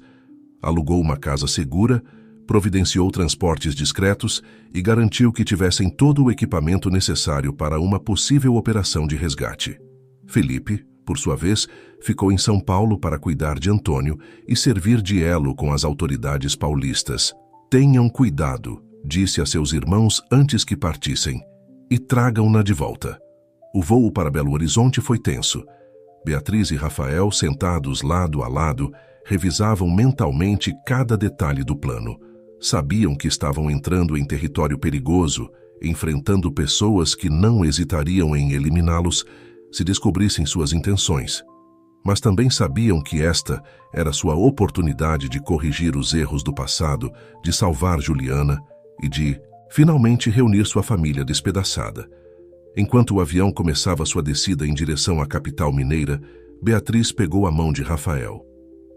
Alugou uma casa segura, providenciou transportes discretos e garantiu que tivessem todo o equipamento necessário para uma possível operação de resgate. Felipe, por sua vez, ficou em São Paulo para cuidar de Antônio e servir de elo com as autoridades paulistas. Tenham cuidado, disse a seus irmãos antes que partissem, e tragam-na de volta. O voo para Belo Horizonte foi tenso. Beatriz e Rafael, sentados lado a lado, revisavam mentalmente cada detalhe do plano. Sabiam que estavam entrando em território perigoso, enfrentando pessoas que não hesitariam em eliminá-los se descobrissem suas intenções. Mas também sabiam que esta era sua oportunidade de corrigir os erros do passado, de salvar Juliana e de, finalmente, reunir sua família despedaçada. Enquanto o avião começava sua descida em direção à capital mineira, Beatriz pegou a mão de Rafael.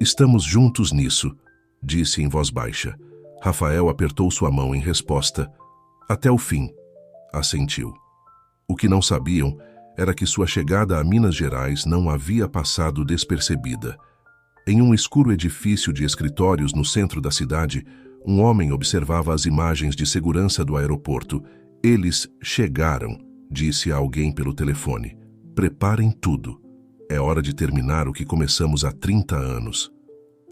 "Estamos juntos nisso", disse em voz baixa. Rafael apertou sua mão em resposta. "Até o fim", assentiu. O que não sabiam era que sua chegada a Minas Gerais não havia passado despercebida. Em um escuro edifício de escritórios no centro da cidade, um homem observava as imagens de segurança do aeroporto. "Eles chegaram", disse a alguém pelo telefone. "Preparem tudo. É hora de terminar o que começamos há 30 anos.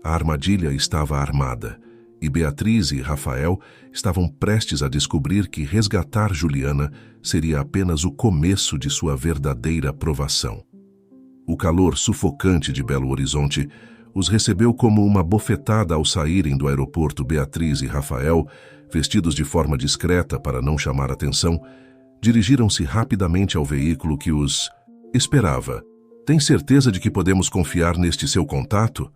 A armadilha estava armada, e Beatriz e Rafael estavam prestes a descobrir que resgatar Juliana seria apenas o começo de sua verdadeira provação. O calor sufocante de Belo Horizonte os recebeu como uma bofetada ao saírem do aeroporto. Beatriz e Rafael, vestidos de forma discreta para não chamar atenção, dirigiram-se rapidamente ao veículo que os esperava. "Tem certeza de que podemos confiar neste seu contato?",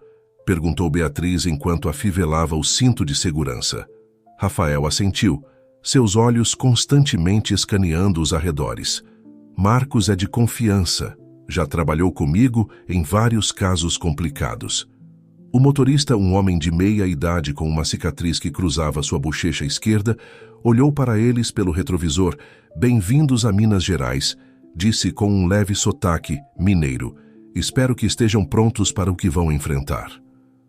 perguntou Beatriz enquanto afivelava o cinto de segurança. Rafael assentiu, seus olhos constantemente escaneando os arredores. "Marcos é de confiança. Já trabalhou comigo em vários casos complicados." O motorista, um homem de meia idade com uma cicatriz que cruzava sua bochecha esquerda, olhou para eles pelo retrovisor. "Bem-vindos a Minas Gerais", disse com um leve sotaque mineiro. "Espero que estejam prontos para o que vão enfrentar."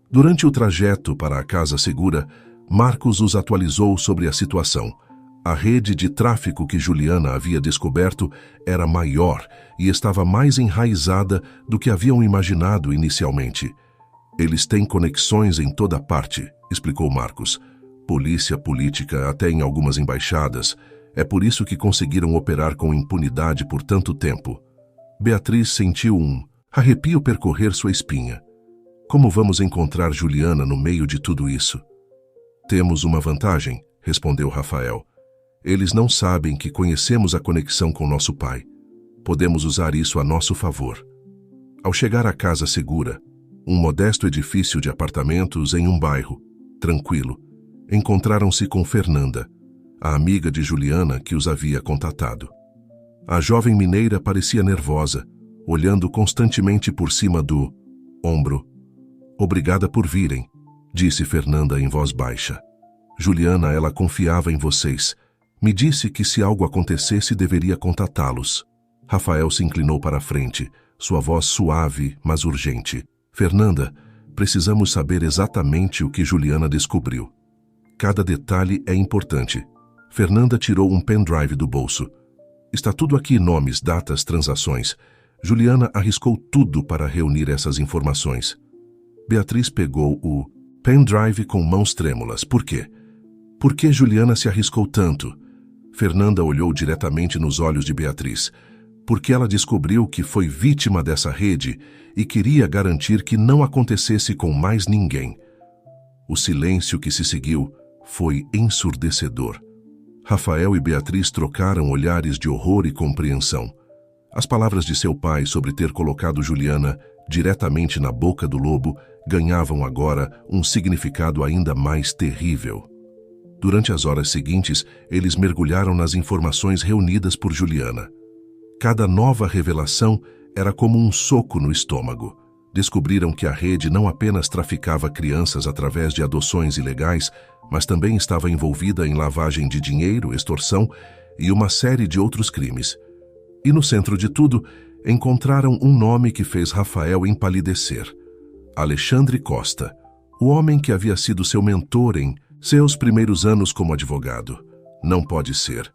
Durante o trajeto para a casa segura, Marcos os atualizou sobre a situação. A rede de tráfico que Juliana havia descoberto era maior e estava mais enraizada do que haviam imaginado inicialmente. "Eles têm conexões em toda parte", explicou Marcos. "Polícia, política, até em algumas embaixadas. É por isso que conseguiram operar com impunidade por tanto tempo." Beatriz sentiu um arrepio percorrer sua espinha. "Como vamos encontrar Juliana no meio de tudo isso?" "Temos uma vantagem", respondeu Rafael. "Eles não sabem que conhecemos a conexão com nosso pai. Podemos usar isso a nosso favor." Ao chegar à casa segura, um modesto edifício de apartamentos em um bairro tranquilo, encontraram-se com Fernanda, a amiga de Juliana que os havia contatado. A jovem mineira parecia nervosa, olhando constantemente por cima do ombro. "Obrigada por virem", disse Fernanda em voz baixa. "Juliana, ela confiava em vocês. Me disse que se algo acontecesse deveria contatá-los." Rafael se inclinou para a frente, sua voz suave, mas urgente. "Fernanda, precisamos saber exatamente o que Juliana descobriu. Cada detalhe é importante." Fernanda tirou um pendrive do bolso. "Está tudo aqui: nomes, datas, transações." Juliana arriscou tudo para reunir essas informações. Beatriz pegou o pendrive com mãos trêmulas. "Por quê? Por que Juliana se arriscou tanto?" Fernanda olhou diretamente nos olhos de Beatriz. "Porque ela descobriu que foi vítima dessa rede e queria garantir que não acontecesse com mais ninguém." O silêncio que se seguiu foi ensurdecedor. Rafael e Beatriz trocaram olhares de horror e compreensão. As palavras de seu pai sobre ter colocado Juliana diretamente na boca do lobo ganhavam agora um significado ainda mais terrível. Durante as horas seguintes, eles mergulharam nas informações reunidas por Juliana. Cada nova revelação era como um soco no estômago. Descobriram que a rede não apenas traficava crianças através de adoções ilegais, mas também estava envolvida em lavagem de dinheiro, extorsão e uma série de outros crimes. E no centro de tudo, encontraram um nome que fez Rafael empalidecer: Alexandre Costa, o homem que havia sido seu mentor em seus primeiros anos como advogado. "Não pode ser",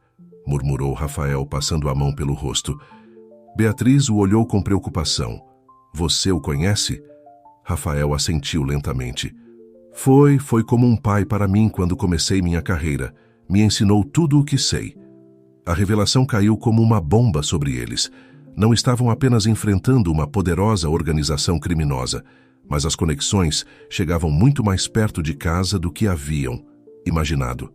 murmurou Rafael, passando a mão pelo rosto. Beatriz o olhou com preocupação. Você o conhece? Rafael assentiu lentamente. Foi como um pai para mim quando comecei minha carreira. Me ensinou tudo o que sei. A revelação caiu como uma bomba sobre eles. Não estavam apenas enfrentando uma poderosa organização criminosa, mas as conexões chegavam muito mais perto de casa do que haviam imaginado.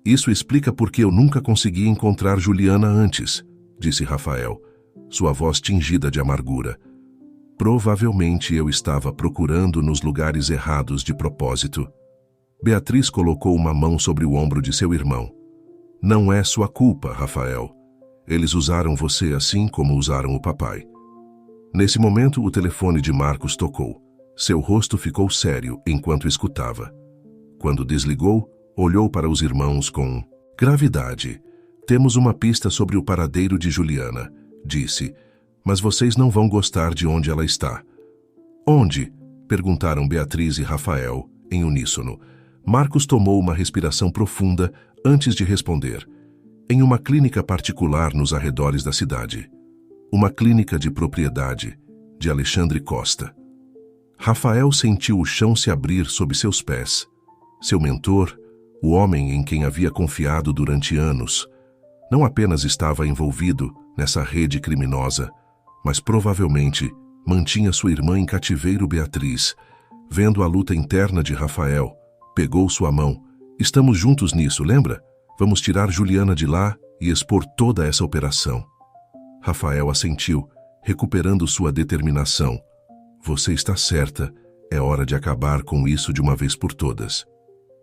Isso explica por que eu nunca consegui encontrar Juliana antes, disse Rafael, sua voz tingida de amargura. Provavelmente eu estava procurando nos lugares errados de propósito. Beatriz colocou uma mão sobre o ombro de seu irmão. Não é sua culpa, Rafael. Eles usaram você assim como usaram o papai. Nesse momento, o telefone de Marcos tocou. Seu rosto ficou sério enquanto escutava. Quando desligou, olhou para os irmãos com gravidade. Temos uma pista sobre o paradeiro de Juliana, disse. Mas vocês não vão gostar de onde ela está. Onde? Perguntaram Beatriz e Rafael, em uníssono. Marcos tomou uma respiração profunda antes de responder. Em uma clínica particular nos arredores da cidade. Uma clínica de propriedade de Alexandre Costa. Rafael sentiu o chão se abrir sob seus pés. Seu mentor, o homem em quem havia confiado durante anos, não apenas estava envolvido nessa rede criminosa, mas provavelmente mantinha sua irmã em cativeiro. Beatriz, vendo a luta interna de Rafael, pegou sua mão. Estamos juntos nisso, lembra? Vamos tirar Juliana de lá e expor toda essa operação. Rafael assentiu, recuperando sua determinação. Você está certa, é hora de acabar com isso de uma vez por todas.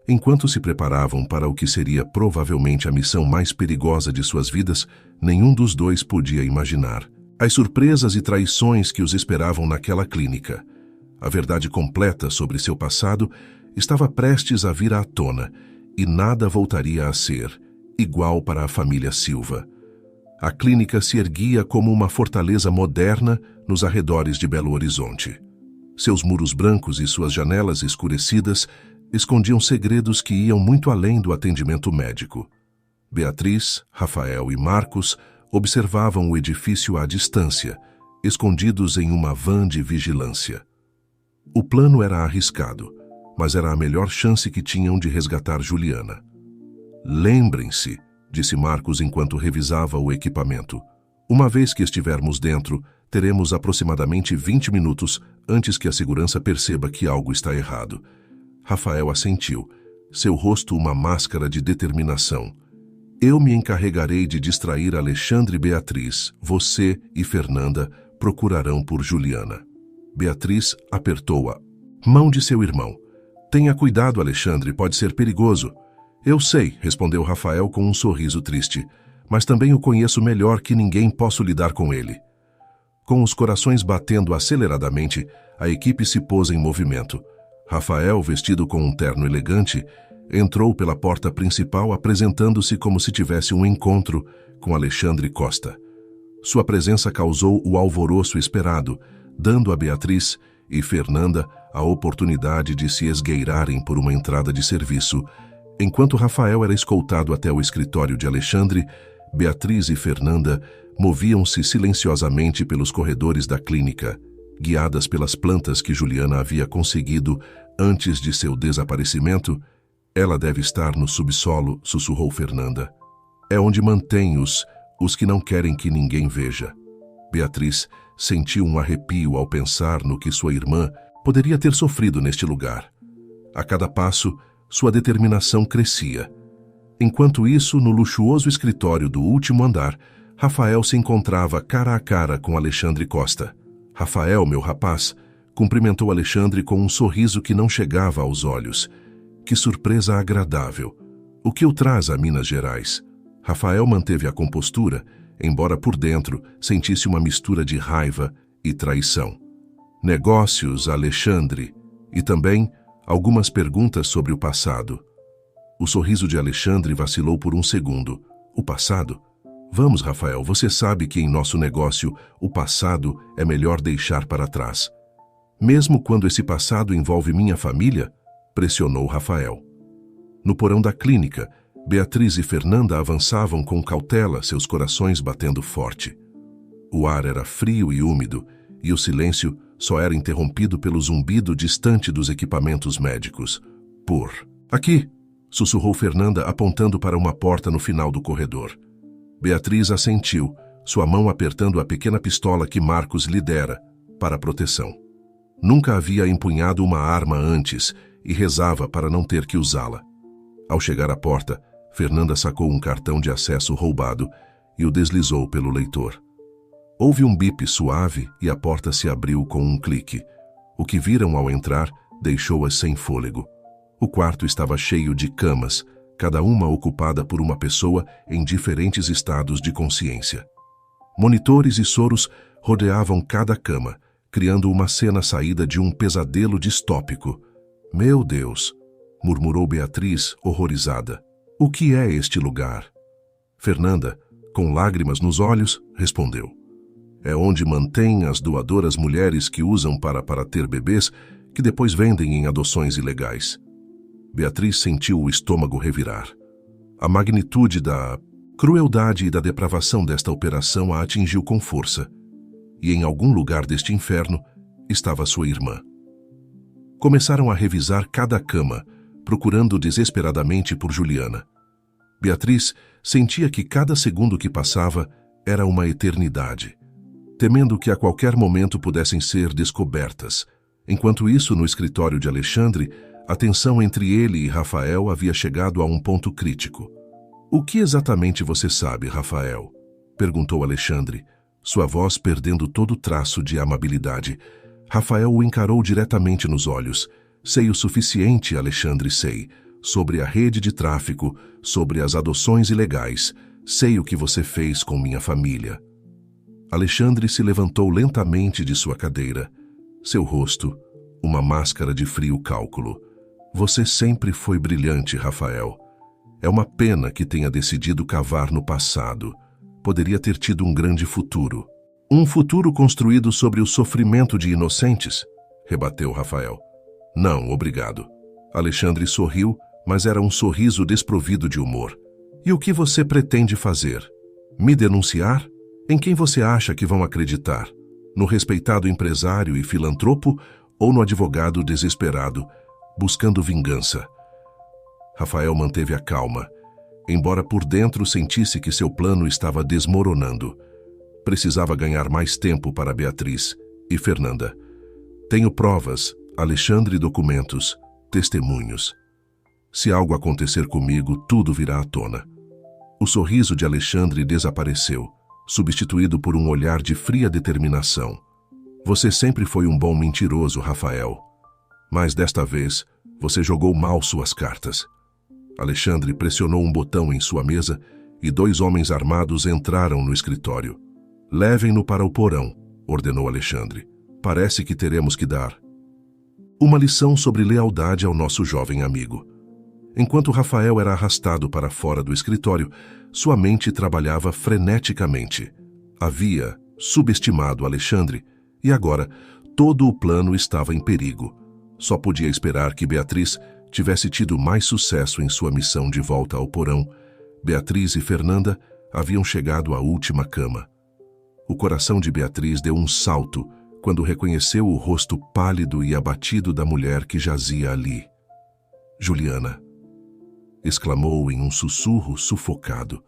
Enquanto se preparavam para o que seria provavelmente a missão mais perigosa de suas vidas, nenhum dos dois podia imaginar as surpresas e traições que os esperavam naquela clínica. A verdade completa sobre seu passado estava prestes a vir à tona, e nada voltaria a ser igual para a família Silva. A clínica se erguia como uma fortaleza moderna nos arredores de Belo Horizonte. Seus muros brancos e suas janelas escurecidas escondiam segredos que iam muito além do atendimento médico. Beatriz, Rafael e Marcos observavam o edifício à distância, escondidos em uma van de vigilância. O plano era arriscado, mas era a melhor chance que tinham de resgatar Juliana. Lembrem-se, disse Marcos enquanto revisava o equipamento. Uma vez que estivermos dentro, teremos aproximadamente 20 minutos antes que a segurança perceba que algo está errado. Rafael assentiu, seu rosto uma máscara de determinação. Eu me encarregarei de distrair Alexandre e Beatriz. Você e Fernanda procurarão por Juliana. Beatriz apertou a mão de seu irmão. Tenha cuidado, Alexandre, pode ser perigoso. Eu sei, respondeu Rafael com um sorriso triste, mas também o conheço melhor que ninguém, posso lidar com ele. Com os corações batendo aceleradamente, a equipe se pôs em movimento. Rafael, vestido com um terno elegante, entrou pela porta principal apresentando-se como se tivesse um encontro com Alexandre Costa. Sua presença causou o alvoroço esperado, dando a Beatriz e Fernanda a oportunidade de se esgueirarem por uma entrada de serviço. Enquanto Rafael era escoltado até o escritório de Alexandre, Beatriz e Fernanda moviam-se silenciosamente pelos corredores da clínica, guiadas pelas plantas que Juliana havia conseguido antes de seu desaparecimento. Ela deve estar no subsolo, sussurrou Fernanda. É onde mantém os que não querem que ninguém veja. Beatriz sentiu um arrepio ao pensar no que sua irmã poderia ter sofrido neste lugar. A cada passo, sua determinação crescia. Enquanto isso, no luxuoso escritório do último andar, Rafael se encontrava cara a cara com Alexandre Costa. Rafael, meu rapaz, cumprimentou Alexandre com um sorriso que não chegava aos olhos. Que surpresa agradável. O que o traz a Minas Gerais? Rafael manteve a compostura, embora por dentro sentisse uma mistura de raiva e traição. Negócios, Alexandre, e também algumas perguntas sobre o passado. O sorriso de Alexandre vacilou por um segundo. O passado? Vamos, Rafael, você sabe que em nosso negócio o passado é melhor deixar para trás. Mesmo quando esse passado envolve minha família? Pressionou Rafael. No porão da clínica, Beatriz e Fernanda avançavam com cautela, seus corações batendo forte. O ar era frio e úmido, e o silêncio só era interrompido pelo zumbido distante dos equipamentos médicos. Aqui! Sussurrou Fernanda, apontando para uma porta no final do corredor. Beatriz assentiu, sua mão apertando a pequena pistola que Marcos lhe dera, para proteção. Nunca havia empunhado uma arma antes e rezava para não ter que usá-la. Ao chegar à porta, Fernanda sacou um cartão de acesso roubado e o deslizou pelo leitor. Houve um bip suave e a porta se abriu com um clique. O que viram ao entrar deixou-as sem fôlego. O quarto estava cheio de camas, cada uma ocupada por uma pessoa em diferentes estados de consciência. Monitores e soros rodeavam cada cama, criando uma cena saída de um pesadelo distópico. Meu Deus! Murmurou Beatriz, horrorizada. O que é este lugar? Fernanda, com lágrimas nos olhos, respondeu. É onde mantém as doadoras mulheres que usam para ter bebês, que depois vendem em adoções ilegais. Beatriz sentiu o estômago revirar. A magnitude da crueldade e da depravação desta operação a atingiu com força. E em algum lugar deste inferno estava sua irmã. Começaram a revisar cada cama, procurando desesperadamente por Juliana. Beatriz sentia que cada segundo que passava era uma eternidade, temendo que a qualquer momento pudessem ser descobertas. Enquanto isso, no escritório de Alexandre, a tensão entre ele e Rafael havia chegado a um ponto crítico. O que exatamente você sabe, Rafael? Perguntou Alexandre, sua voz perdendo todo traço de amabilidade. Rafael o encarou diretamente nos olhos. Sei o suficiente, Alexandre, sei. Sobre a rede de tráfico, sobre as adoções ilegais. Sei o que você fez com minha família. Alexandre se levantou lentamente de sua cadeira. Seu rosto, uma máscara de frio cálculo. Você sempre foi brilhante, Rafael. É uma pena que tenha decidido cavar no passado. Poderia ter tido um grande futuro. Um futuro construído sobre o sofrimento de inocentes? Rebateu Rafael. Não, obrigado. Alexandre sorriu, mas era um sorriso desprovido de humor. E o que você pretende fazer? Me denunciar? Em quem você acha que vão acreditar? No respeitado empresário e filantropo ou no advogado desesperado, buscando vingança? Rafael manteve a calma, embora por dentro sentisse que seu plano estava desmoronando. Precisava ganhar mais tempo para Beatriz e Fernanda. Tenho provas, Alexandre, documentos, testemunhos. Se algo acontecer comigo, tudo virá à tona. O sorriso de Alexandre desapareceu, substituído por um olhar de fria determinação. Você sempre foi um bom mentiroso, Rafael. Mas desta vez, você jogou mal suas cartas. Alexandre pressionou um botão em sua mesa e 2 homens armados entraram no escritório. Levem-no para o porão, ordenou Alexandre. Parece que teremos que dar uma lição sobre lealdade ao nosso jovem amigo. Enquanto Rafael era arrastado para fora do escritório, sua mente trabalhava freneticamente. Havia subestimado Alexandre e agora todo o plano estava em perigo. Só podia esperar que Beatriz tivesse tido mais sucesso em sua missão de volta ao porão. Beatriz e Fernanda haviam chegado à última cama. O coração de Beatriz deu um salto quando reconheceu o rosto pálido e abatido da mulher que jazia ali. Juliana! Exclamou em um sussurro sufocado.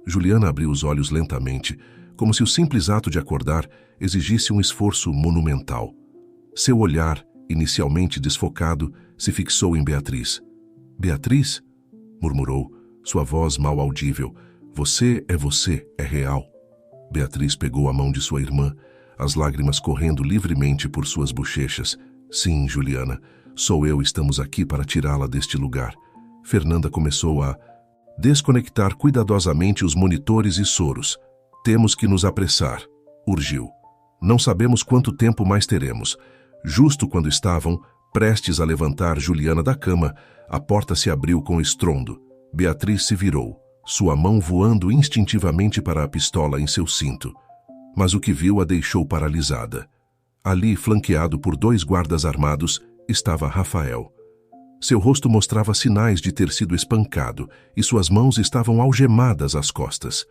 Juliana abriu os olhos lentamente, como se o simples ato de acordar exigisse um esforço monumental. Seu olhar, inicialmente desfocado, se fixou em Beatriz. Beatriz? Murmurou, sua voz mal audível. Você, é real. Beatriz pegou a mão de sua irmã, as lágrimas correndo livremente por suas bochechas. Sim, Juliana, sou eu, estamos aqui para tirá-la deste lugar. Fernanda começou a desconectar cuidadosamente os monitores e soros. Temos que nos apressar, urgiu. Não sabemos quanto tempo mais teremos. Justo quando estavam prestes a levantar Juliana da cama, a porta se abriu com estrondo. Beatriz se virou, sua mão voando instintivamente para a pistola em seu cinto. Mas o que viu a deixou paralisada. Ali, flanqueado por 2 guardas armados, estava Rafael. Seu rosto mostrava sinais de ter sido espancado e suas mãos estavam algemadas às costas.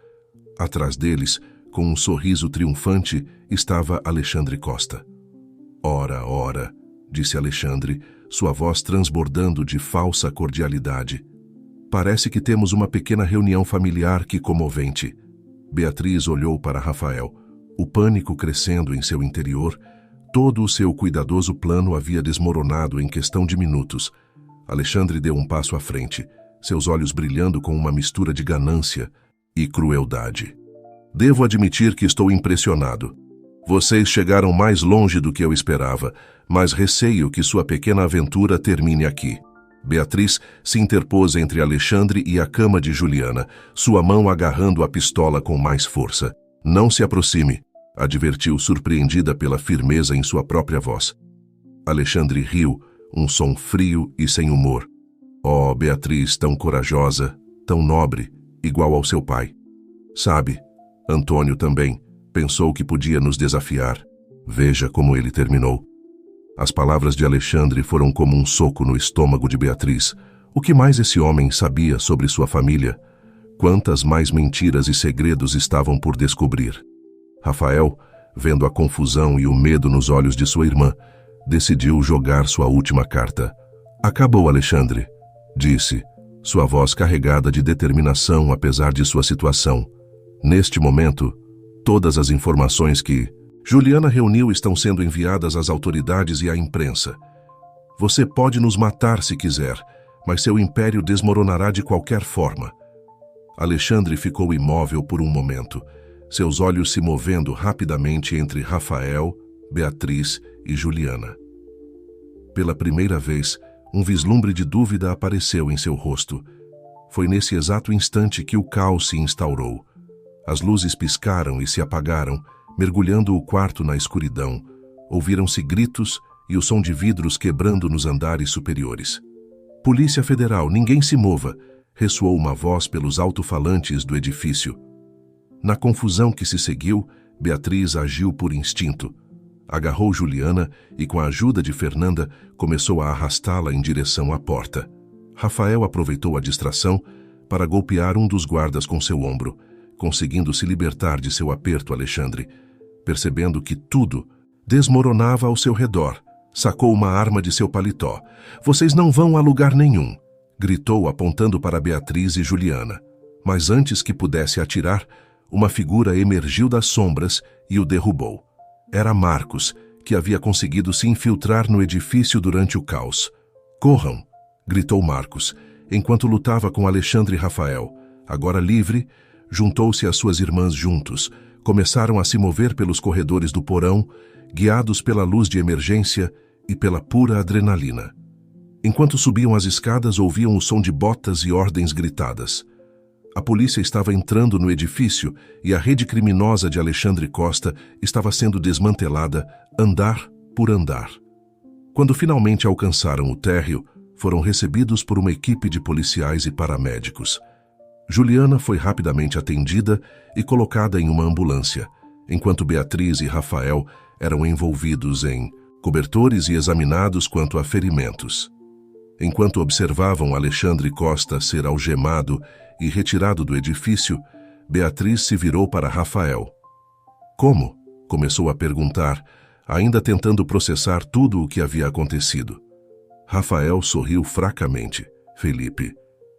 Atrás deles, com um sorriso triunfante, estava Alexandre Costa. Ora, ora, disse Alexandre, sua voz transbordando de falsa cordialidade. Parece que temos uma pequena reunião familiar que comovente. Beatriz olhou para Rafael, o pânico crescendo em seu interior. Todo o seu cuidadoso plano havia desmoronado em questão de minutos. Alexandre deu um passo à frente, seus olhos brilhando com uma mistura de ganância e crueldade. Devo admitir que estou impressionado. Vocês chegaram mais longe do que eu esperava, mas receio que sua pequena aventura termine aqui. Beatriz se interpôs entre Alexandre e a cama de Juliana, sua mão agarrando a pistola com mais força. Não se aproxime, advertiu, surpreendida pela firmeza em sua própria voz. Alexandre riu, um som frio e sem humor. Oh, Beatriz, tão corajosa, tão nobre, igual ao seu pai. Sabe, Antônio também pensou que podia nos desafiar. Veja como ele terminou. As palavras de Alexandre foram como um soco no estômago de Beatriz. O que mais esse homem sabia sobre sua família? Quantas mais mentiras e segredos estavam por descobrir? Rafael, vendo a confusão e o medo nos olhos de sua irmã, decidiu jogar sua última carta. Acabou, Alexandre, disse, sua voz carregada de determinação apesar de sua situação. Neste momento, todas as informações que Juliana reuniu estão sendo enviadas às autoridades e à imprensa. Você pode nos matar se quiser, mas seu império desmoronará de qualquer forma. Alexandre ficou imóvel por um momento, seus olhos se movendo rapidamente entre Rafael, Beatriz e Juliana. Pela primeira vez, um vislumbre de dúvida apareceu em seu rosto. Foi nesse exato instante que o caos se instaurou. As luzes piscaram e se apagaram, mergulhando o quarto na escuridão. Ouviram-se gritos e o som de vidros quebrando nos andares superiores. Polícia Federal, ninguém se mova, ressoou uma voz pelos alto-falantes do edifício. Na confusão que se seguiu, Beatriz agiu por instinto. Agarrou Juliana e, com a ajuda de Fernanda, começou a arrastá-la em direção à porta. Rafael aproveitou a distração para golpear um dos guardas com seu ombro, conseguindo se libertar de seu aperto. Alexandre, percebendo que tudo desmoronava ao seu redor, sacou uma arma de seu paletó. Vocês não vão a lugar nenhum, gritou apontando para Beatriz e Juliana. Mas antes que pudesse atirar, uma figura emergiu das sombras e o derrubou. Era Marcos, que havia conseguido se infiltrar no edifício durante o caos. Corram, gritou Marcos, enquanto lutava com Alexandre e Rafael. Agora livre, juntou-se às suas irmãs juntos. Começaram a se mover pelos corredores do porão, guiados pela luz de emergência e pela pura adrenalina. Enquanto subiam as escadas, ouviam o som de botas e ordens gritadas. A polícia estava entrando no edifício e a rede criminosa de Alexandre Costa estava sendo desmantelada, andar por andar. Quando finalmente alcançaram o térreo, foram recebidos por uma equipe de policiais e paramédicos. Juliana foi rapidamente atendida e colocada em uma ambulância, enquanto Beatriz e Rafael eram envolvidos em cobertores e examinados quanto a ferimentos. Enquanto observavam Alexandre Costa ser algemado e retirado do edifício, Beatriz se virou para Rafael. Como? Começou a perguntar, ainda tentando processar tudo o que havia acontecido. Rafael sorriu fracamente. Felipe,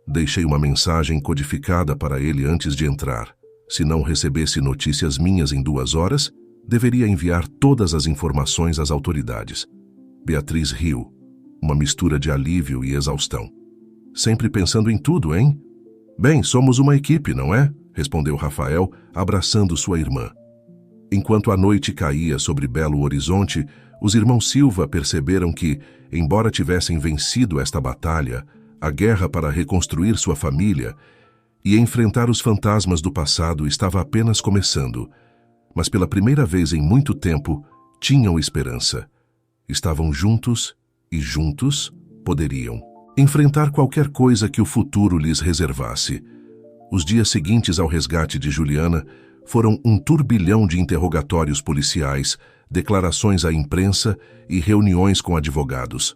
deixei uma mensagem codificada para ele antes de entrar. Se não recebesse notícias minhas em 2 horas, deveria enviar todas as informações às autoridades. Beatriz riu, uma mistura de alívio e exaustão. Sempre pensando em tudo, hein? Bem, somos uma equipe, não é? Respondeu Rafael, abraçando sua irmã. Enquanto a noite caía sobre Belo Horizonte, os irmãos Silva perceberam que, embora tivessem vencido esta batalha, a guerra para reconstruir sua família e enfrentar os fantasmas do passado estava apenas começando. Mas pela primeira vez em muito tempo, tinham esperança. Estavam juntos e juntos poderiam enfrentar qualquer coisa que o futuro lhes reservasse. Os dias seguintes ao resgate de Juliana foram um turbilhão de interrogatórios policiais, declarações à imprensa e reuniões com advogados.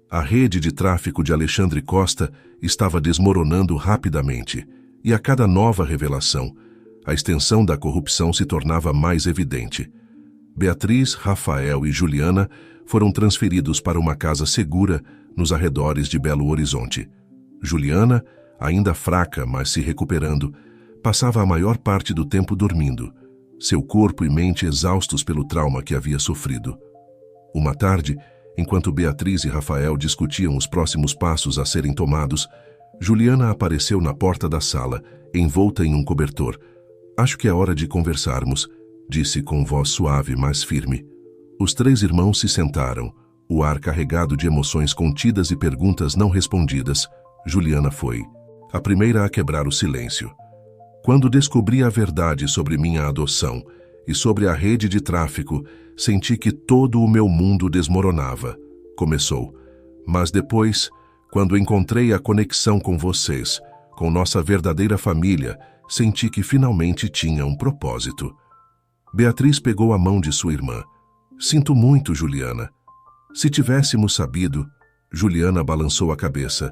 A rede de tráfico de Alexandre Costa estava desmoronando rapidamente, e a cada nova revelação, A extensão da corrupção se tornava mais evidente. Beatriz, Rafael e Juliana foram transferidos para uma casa segura nos arredores de Belo Horizonte. Juliana, ainda fraca, mas se recuperando, passava a maior parte do tempo dormindo, seu corpo e mente exaustos pelo trauma que havia sofrido. Uma tarde, enquanto Beatriz e Rafael discutiam os próximos passos a serem tomados, Juliana apareceu na porta da sala, envolta em um cobertor. "Acho que é hora de conversarmos", disse com voz suave, mas firme. Os três irmãos se sentaram, o ar carregado de emoções contidas e perguntas não respondidas. Juliana foi a primeira a quebrar o silêncio. "Quando descobri a verdade sobre minha adoção e sobre a rede de tráfico, senti que todo o meu mundo desmoronava", começou. "Mas depois, quando encontrei a conexão com vocês, com nossa verdadeira família, senti que finalmente tinha um propósito." Beatriz pegou a mão de sua irmã. "Sinto muito, Juliana." "Se tivéssemos sabido..." Juliana balançou a cabeça.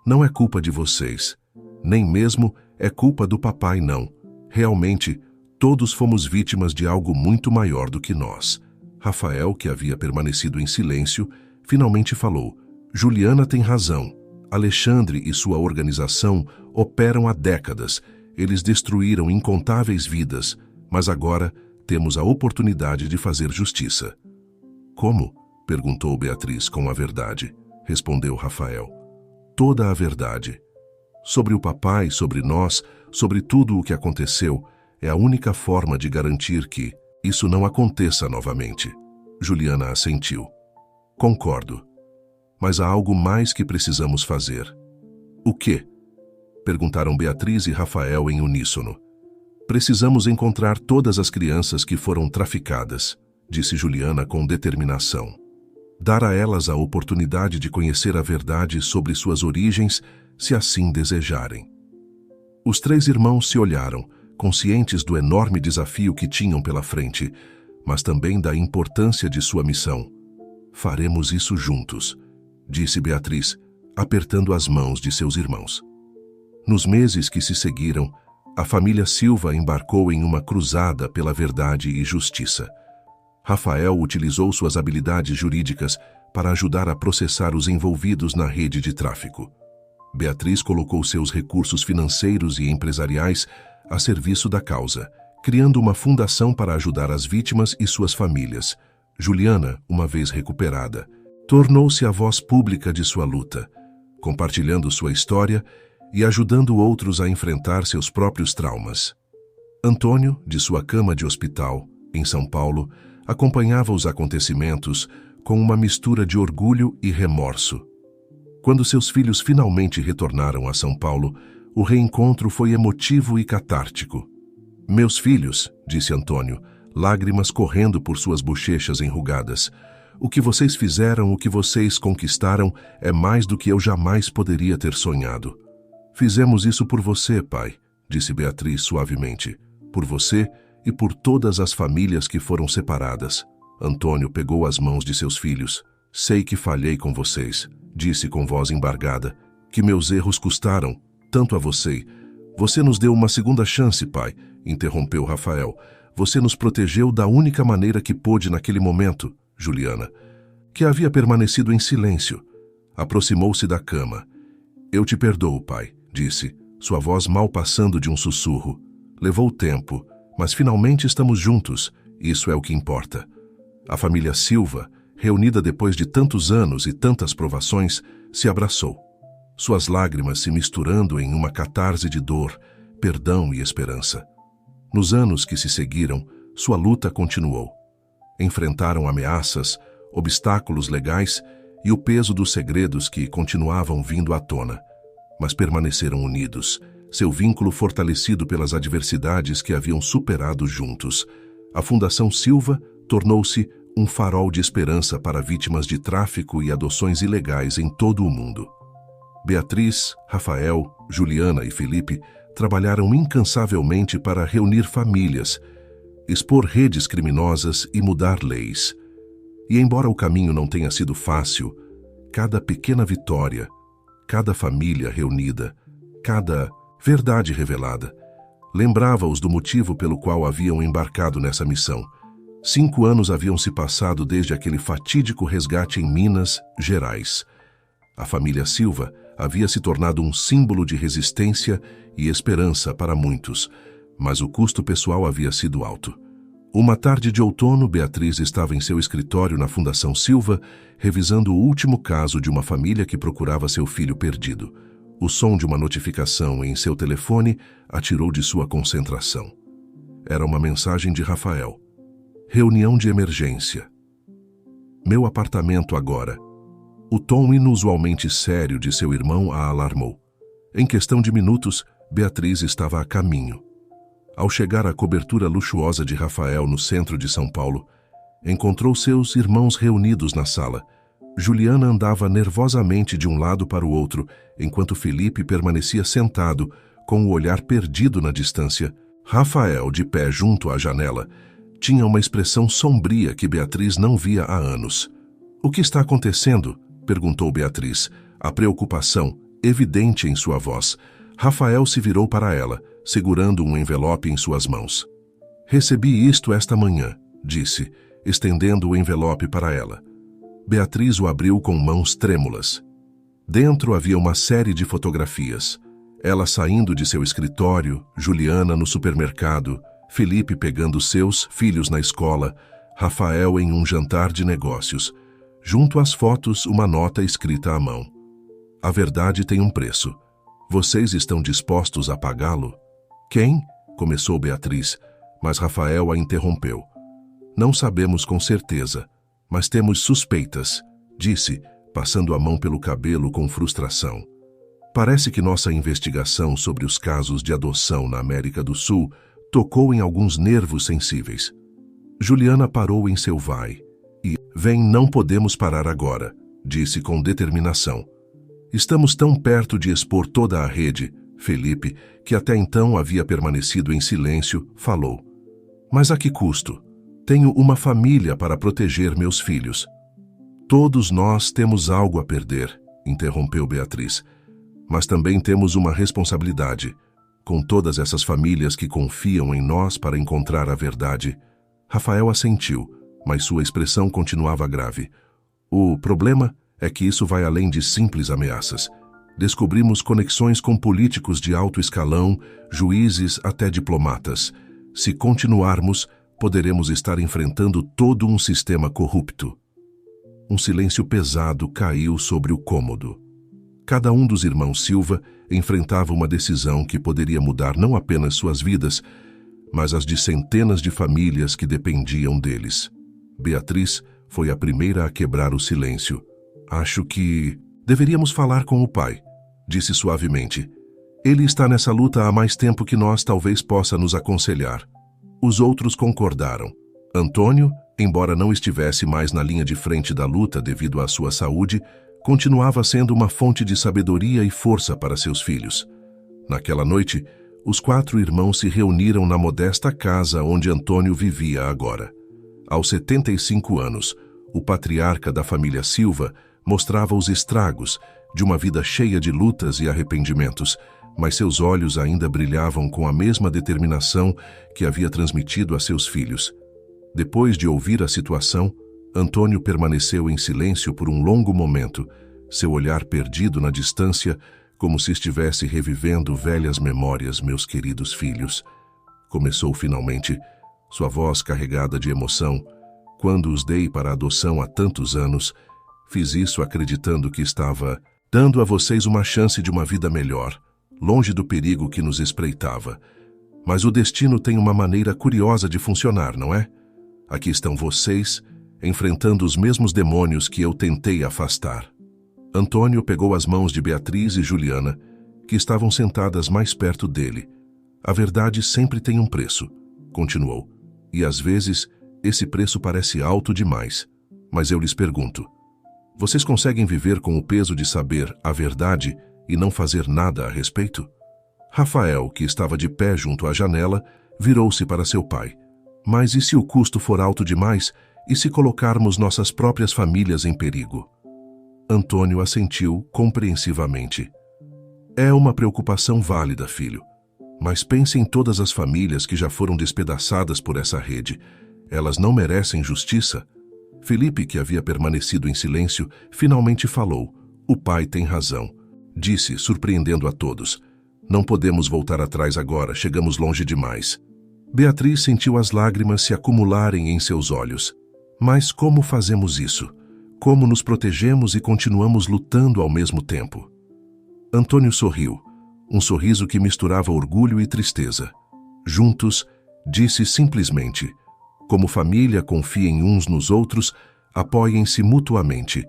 "Não é culpa de vocês. Nem mesmo é culpa do papai, não. Realmente, todos fomos vítimas de algo muito maior do que nós." Rafael, que havia permanecido em silêncio, finalmente falou. "Juliana tem razão. Alexandre e sua organização operam há décadas. Eles destruíram incontáveis vidas, mas agora temos a oportunidade de fazer justiça." "Como?" perguntou Beatriz com a verdade. Respondeu Rafael. "Toda a verdade. Sobre o papai, sobre nós, sobre tudo o que aconteceu, é a única forma de garantir que isso não aconteça novamente." Juliana assentiu. "Concordo. Mas há algo mais que precisamos fazer." "O quê?" perguntaram Beatriz e Rafael em uníssono. "Precisamos encontrar todas as crianças que foram traficadas", disse Juliana com determinação. "Dar a elas a oportunidade de conhecer a verdade sobre suas origens, se assim desejarem." Os três irmãos se olharam, conscientes do enorme desafio que tinham pela frente, mas também da importância de sua missão. "Faremos isso juntos", disse Beatriz, apertando as mãos de seus irmãos. Nos meses que se seguiram, a família Silva embarcou em uma cruzada pela verdade e justiça. Rafael utilizou suas habilidades jurídicas para ajudar a processar os envolvidos na rede de tráfico. Beatriz colocou seus recursos financeiros e empresariais a serviço da causa, criando uma fundação para ajudar as vítimas e suas famílias. Juliana, uma vez recuperada, tornou-se a voz pública de sua luta, compartilhando sua história e ajudando outros a enfrentar seus próprios traumas. Antônio, de sua cama de hospital, em São Paulo, acompanhava os acontecimentos com uma mistura de orgulho e remorso. Quando seus filhos finalmente retornaram a São Paulo, o reencontro foi emotivo e catártico. "Meus filhos", disse Antônio, lágrimas correndo por suas bochechas enrugadas, "o que vocês fizeram, o que vocês conquistaram, é mais do que eu jamais poderia ter sonhado." "Fizemos isso por você, pai", disse Beatriz suavemente. "Por você e por todas as famílias que foram separadas." Antônio pegou as mãos de seus filhos. "Sei que falhei com vocês", disse com voz embargada, "que meus erros custaram tanto a você." "Você nos deu uma segunda chance, pai", interrompeu Rafael. "Você nos protegeu da única maneira que pôde naquele momento." Juliana, que havia permanecido em silêncio, aproximou-se da cama. "Eu te perdoo, pai", disse, sua voz mal passando de um sussurro. "Levou tempo, mas finalmente estamos juntos, isso é o que importa." A família Silva, reunida depois de tantos anos e tantas provações, se abraçou, suas lágrimas se misturando em uma catarse de dor, perdão e esperança. Nos anos que se seguiram, sua luta continuou. Enfrentaram ameaças, obstáculos legais e o peso dos segredos que continuavam vindo à tona, mas permaneceram unidos, seu vínculo fortalecido pelas adversidades que haviam superado juntos. A Fundação Silva tornou-se um farol de esperança para vítimas de tráfico e adoções ilegais em todo o mundo. Beatriz, Rafael, Juliana e Felipe trabalharam incansavelmente para reunir famílias, expor redes criminosas e mudar leis. E embora o caminho não tenha sido fácil, cada pequena vitória, cada família reunida, cada verdade revelada, Lembrava-os do motivo pelo qual haviam embarcado nessa missão. 5 anos haviam se passado desde aquele fatídico resgate em Minas Gerais. A família Silva havia se tornado um símbolo de resistência e esperança para muitos, mas o custo pessoal havia sido alto. Uma tarde de outono, Beatriz estava em seu escritório na Fundação Silva, revisando o último caso de uma família que procurava seu filho perdido. O som de uma notificação em seu telefone a tirou de sua concentração. Era uma mensagem de Rafael. Reunião de emergência. Meu apartamento agora. O tom inusualmente sério de seu irmão a alarmou. Em questão de minutos, Beatriz estava a caminho. Ao chegar à cobertura luxuosa de Rafael no centro de São Paulo, encontrou seus irmãos reunidos na sala. Juliana andava nervosamente de um lado para o outro, enquanto Felipe permanecia sentado, com o olhar perdido na distância. Rafael, de pé junto à janela, tinha uma expressão sombria que Beatriz não via há anos. "O que está acontecendo?" perguntou Beatriz, a preocupação evidente em sua voz. Rafael se virou para ela, segurando um envelope em suas mãos. "Recebi isto esta manhã", disse, estendendo o envelope para ela. Beatriz o abriu com mãos trêmulas. Dentro havia uma série de fotografias. Ela saindo de seu escritório, Juliana no supermercado, Felipe pegando seus filhos na escola, Rafael em um jantar de negócios. Junto às fotos, uma nota escrita à mão. "A verdade tem um preço. Vocês estão dispostos a pagá-lo?" "Quem?" começou Beatriz, mas Rafael a interrompeu. "Não sabemos com certeza, mas temos suspeitas", disse, passando a mão pelo cabelo com frustração. "Parece que nossa investigação sobre os casos de adoção na América do Sul tocou em alguns nervos sensíveis." Juliana parou em seu vai e, "Vem, não podemos parar agora", disse com determinação. "Estamos tão perto de expor toda a rede", Felipe, que até então havia permanecido em silêncio, falou. "Mas a que custo? Tenho uma família para proteger meus filhos." "Todos nós temos algo a perder", interrompeu Beatriz. "Mas também temos uma responsabilidade, com todas essas famílias que confiam em nós para encontrar a verdade." Rafael assentiu, mas sua expressão continuava grave. "O problema é que isso vai além de simples ameaças. Descobrimos conexões com políticos de alto escalão, juízes até diplomatas. Se continuarmos, poderemos estar enfrentando todo um sistema corrupto." Um silêncio pesado caiu sobre o cômodo. Cada um dos irmãos Silva enfrentava uma decisão que poderia mudar não apenas suas vidas, mas as de centenas de famílias que dependiam deles. Beatriz foi a primeira a quebrar o silêncio. "Acho que deveríamos falar com o pai", disse suavemente. "Ele está nessa luta há mais tempo que nós, talvez possa nos aconselhar." Os outros concordaram. Antônio, embora não estivesse mais na linha de frente da luta devido à sua saúde, continuava sendo uma fonte de sabedoria e força para seus filhos. Naquela noite, os 4 irmãos se reuniram na modesta casa onde Antônio vivia agora. Aos 75 anos, o patriarca da família Silva mostrava os estragos de uma vida cheia de lutas e arrependimentos, mas seus olhos ainda brilhavam com a mesma determinação que havia transmitido a seus filhos. Depois de ouvir a situação, Antônio permaneceu em silêncio por um longo momento, seu olhar perdido na distância, como se estivesse revivendo velhas memórias, "Meus queridos filhos", começou finalmente, sua voz carregada de emoção. "Quando os dei para adoção há tantos anos, fiz isso acreditando que estava dando a vocês uma chance de uma vida melhor, longe do perigo que nos espreitava. Mas o destino tem uma maneira curiosa de funcionar, não é? Aqui estão vocês, enfrentando os mesmos demônios que eu tentei afastar." Antônio pegou as mãos de Beatriz e Juliana, que estavam sentadas mais perto dele. "A verdade sempre tem um preço", continuou, "e às vezes esse preço parece alto demais. Mas eu lhes pergunto, vocês conseguem viver com o peso de saber a verdade e não fazer nada a respeito?" Rafael, que estava de pé junto à janela, virou-se para seu pai. "Mas e se o custo for alto demais? E se colocarmos nossas próprias famílias em perigo?" Antônio assentiu compreensivamente. "É uma preocupação válida, filho. Mas pense em todas as famílias que já foram despedaçadas por essa rede. Elas não merecem justiça? Felipe, que havia permanecido em silêncio, finalmente falou. O pai tem razão. Disse, surpreendendo a todos. Não podemos voltar atrás agora, chegamos longe demais. Beatriz sentiu as lágrimas se acumularem em seus olhos. Mas como fazemos isso? Como nos protegemos e continuamos lutando ao mesmo tempo? Antônio sorriu, um sorriso que misturava orgulho e tristeza. Juntos, disse simplesmente: como família, confiem uns nos outros, apoiem-se mutuamente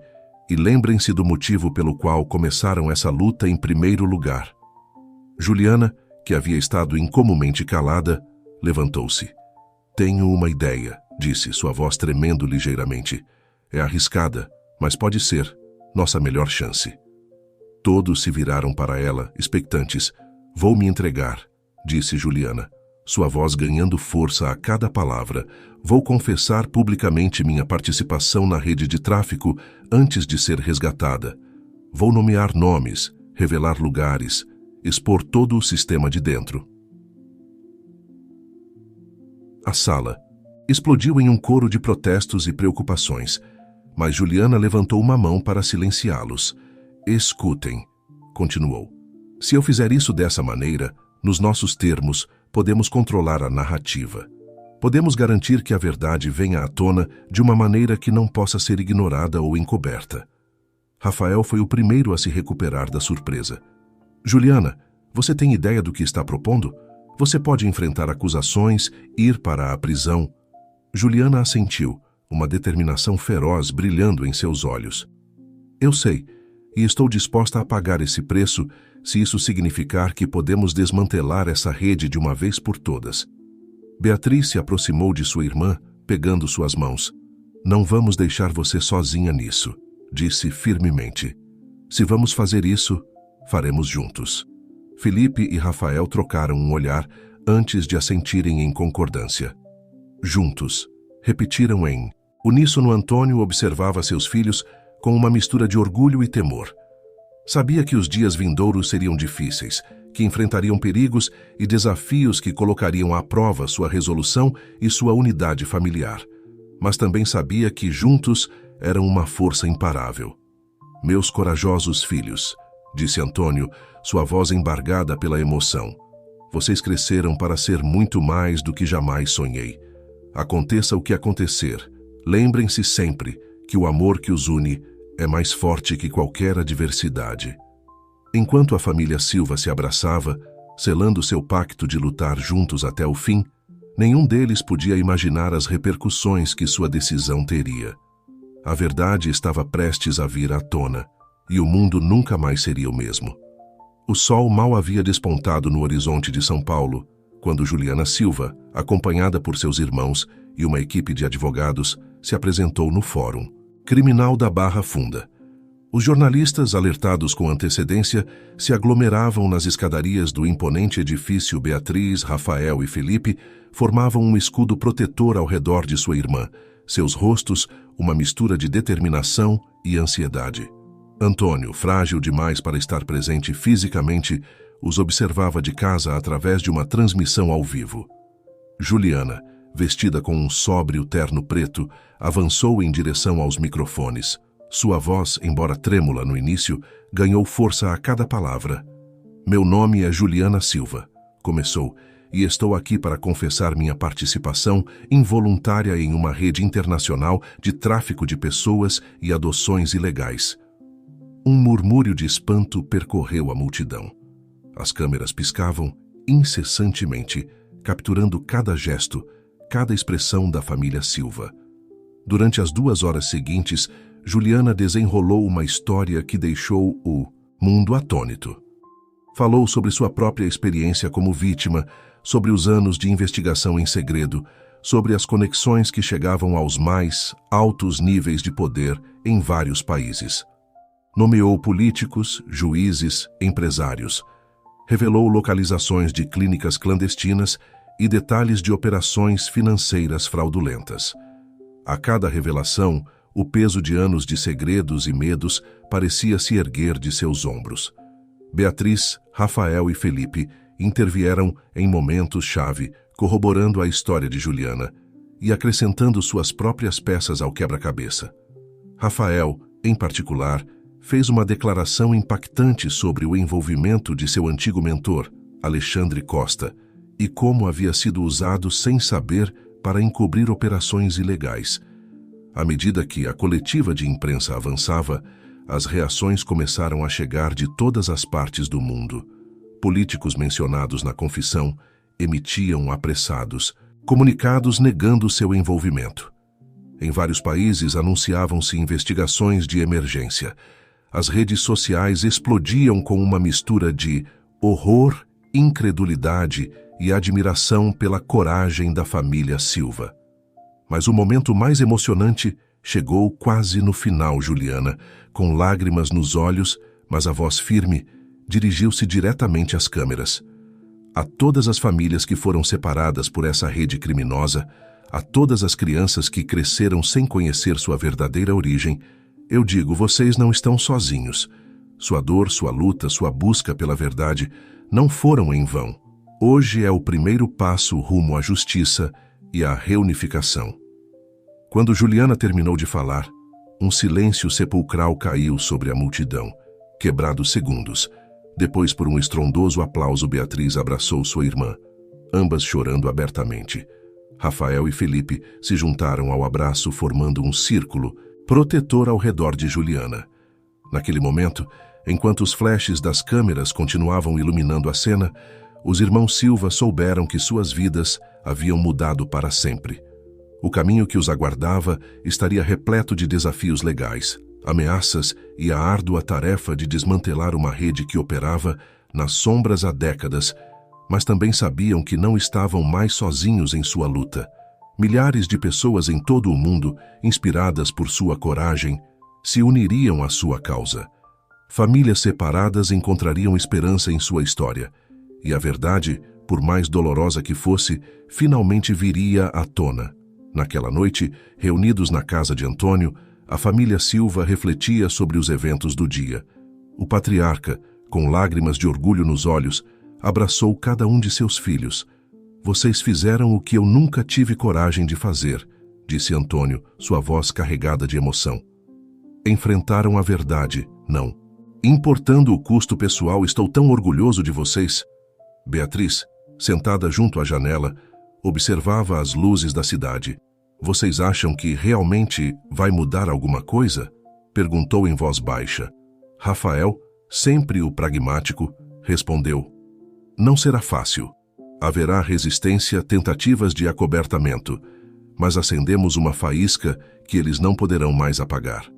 e lembrem-se do motivo pelo qual começaram essa luta em primeiro lugar. Juliana, que havia estado incomumente calada, levantou-se. Tenho uma ideia, disse, sua voz tremendo ligeiramente. É arriscada, mas pode ser nossa melhor chance. Todos se viraram para ela, expectantes. Vou me entregar, disse Juliana, sua voz ganhando força a cada palavra. Vou confessar publicamente minha participação na rede de tráfico antes de ser resgatada. Vou nomear nomes, revelar lugares, expor todo o sistema de dentro. A sala explodiu em um coro de protestos e preocupações, mas Juliana levantou uma mão para silenciá-los. Escutem, continuou. Se eu fizer isso dessa maneira, nos nossos termos, podemos controlar a narrativa. Podemos garantir que a verdade venha à tona de uma maneira que não possa ser ignorada ou encoberta. Rafael foi o primeiro a se recuperar da surpresa. Juliana, você tem ideia do que está propondo? Você pode enfrentar acusações, ir para a prisão. Juliana assentiu, uma determinação feroz brilhando em seus olhos. Eu sei, e estou disposta a pagar esse preço se isso significar que podemos desmantelar essa rede de uma vez por todas. Beatriz se aproximou de sua irmã, pegando suas mãos. Não vamos deixar você sozinha nisso, disse firmemente. Se vamos fazer isso, faremos juntos. Felipe e Rafael trocaram um olhar antes de assentirem em concordância. Juntos, repetiram em uníssono. Antônio observava seus filhos com uma mistura de orgulho e temor. Sabia que os dias vindouros seriam difíceis, que enfrentariam perigos e desafios que colocariam à prova sua resolução e sua unidade familiar. Mas também sabia que juntos eram uma força imparável. Meus corajosos filhos, disse Antônio, sua voz embargada pela emoção. Vocês cresceram para ser muito mais do que jamais sonhei. Aconteça o que acontecer, lembrem-se sempre que o amor que os une é mais forte que qualquer adversidade. Enquanto a família Silva se abraçava, selando seu pacto de lutar juntos até o fim, nenhum deles podia imaginar as repercussões que sua decisão teria. A verdade estava prestes a vir à tona, e o mundo nunca mais seria o mesmo. O sol mal havia despontado no horizonte de São Paulo, quando Juliana Silva, acompanhada por seus irmãos e uma equipe de advogados, se apresentou no Fórum Criminal da Barra Funda. Os jornalistas, alertados com antecedência, se aglomeravam nas escadarias do imponente edifício. Beatriz, Rafael e Felipe formavam um escudo protetor ao redor de sua irmã, seus rostos uma mistura de determinação e ansiedade. Antônio, frágil demais para estar presente fisicamente, os observava de casa através de uma transmissão ao vivo. Juliana, vestida com um sóbrio terno preto, avançou em direção aos microfones. Sua voz, embora trêmula no início, ganhou força a cada palavra. Meu nome é Juliana Silva, começou, e estou aqui para confessar minha participação involuntária em uma rede internacional de tráfico de pessoas e adoções ilegais. Um murmúrio de espanto percorreu a multidão. As câmeras piscavam incessantemente, capturando cada gesto, cada expressão da família Silva. Durante as 2 horas seguintes, Juliana desenrolou uma história que deixou o mundo atônito. Falou sobre sua própria experiência como vítima, sobre os anos de investigação em segredo, sobre as conexões que chegavam aos mais altos níveis de poder em vários países. Nomeou políticos, juízes, empresários. Revelou localizações de clínicas clandestinas e detalhes de operações financeiras fraudulentas. A cada revelação, o peso de anos de segredos e medos parecia se erguer de seus ombros. Beatriz, Rafael e Felipe intervieram em momentos-chave, corroborando a história de Juliana e acrescentando suas próprias peças ao quebra-cabeça. Rafael, em particular, fez uma declaração impactante sobre o envolvimento de seu antigo mentor, Alexandre Costa, e como havia sido usado sem saber para encobrir operações ilegais. À medida que a coletiva de imprensa avançava, as reações começaram a chegar de todas as partes do mundo. Políticos mencionados na confissão emitiam apressados comunicados negando seu envolvimento. Em vários países anunciavam-se investigações de emergência. As redes sociais explodiam com uma mistura de horror, incredulidade e admiração pela coragem da família Silva. Mas o momento mais emocionante chegou quase no final. Juliana, com lágrimas nos olhos, mas a voz firme, dirigiu-se diretamente às câmeras. A todas as famílias que foram separadas por essa rede criminosa, a todas as crianças que cresceram sem conhecer sua verdadeira origem, eu digo, vocês não estão sozinhos. Sua dor, sua luta, sua busca pela verdade não foram em vão. Hoje é o primeiro passo rumo à justiça e à reunificação. Quando Juliana terminou de falar, um silêncio sepulcral caiu sobre a multidão, quebrados segundos. Depois, por um estrondoso aplauso, Beatriz abraçou sua irmã, ambas chorando abertamente. Rafael e Felipe se juntaram ao abraço, formando um círculo protetor ao redor de Juliana. Naquele momento, enquanto os flashes das câmeras continuavam iluminando a cena, os irmãos Silva souberam que suas vidas haviam mudado para sempre. O caminho que os aguardava estaria repleto de desafios legais, ameaças e a árdua tarefa de desmantelar uma rede que operava nas sombras há décadas, mas também sabiam que não estavam mais sozinhos em sua luta. Milhares de pessoas em todo o mundo, inspiradas por sua coragem, se uniriam à sua causa. Famílias separadas encontrariam esperança em sua história, e a verdade, por mais dolorosa que fosse, finalmente viria à tona. Naquela noite, reunidos na casa de Antônio, a família Silva refletia sobre os eventos do dia. O patriarca, com lágrimas de orgulho nos olhos, abraçou cada um de seus filhos. Vocês fizeram o que eu nunca tive coragem de fazer, disse Antônio, sua voz carregada de emoção. Enfrentaram a verdade, não. Importando o custo pessoal, estou tão orgulhoso de vocês. Beatriz, sentada junto à janela, observava as luzes da cidade. Vocês acham que realmente vai mudar alguma coisa? Perguntou em voz baixa. Rafael, sempre o pragmático, respondeu. Não será fácil. Haverá resistência, tentativas de acobertamento, mas acendemos uma faísca que eles não poderão mais apagar.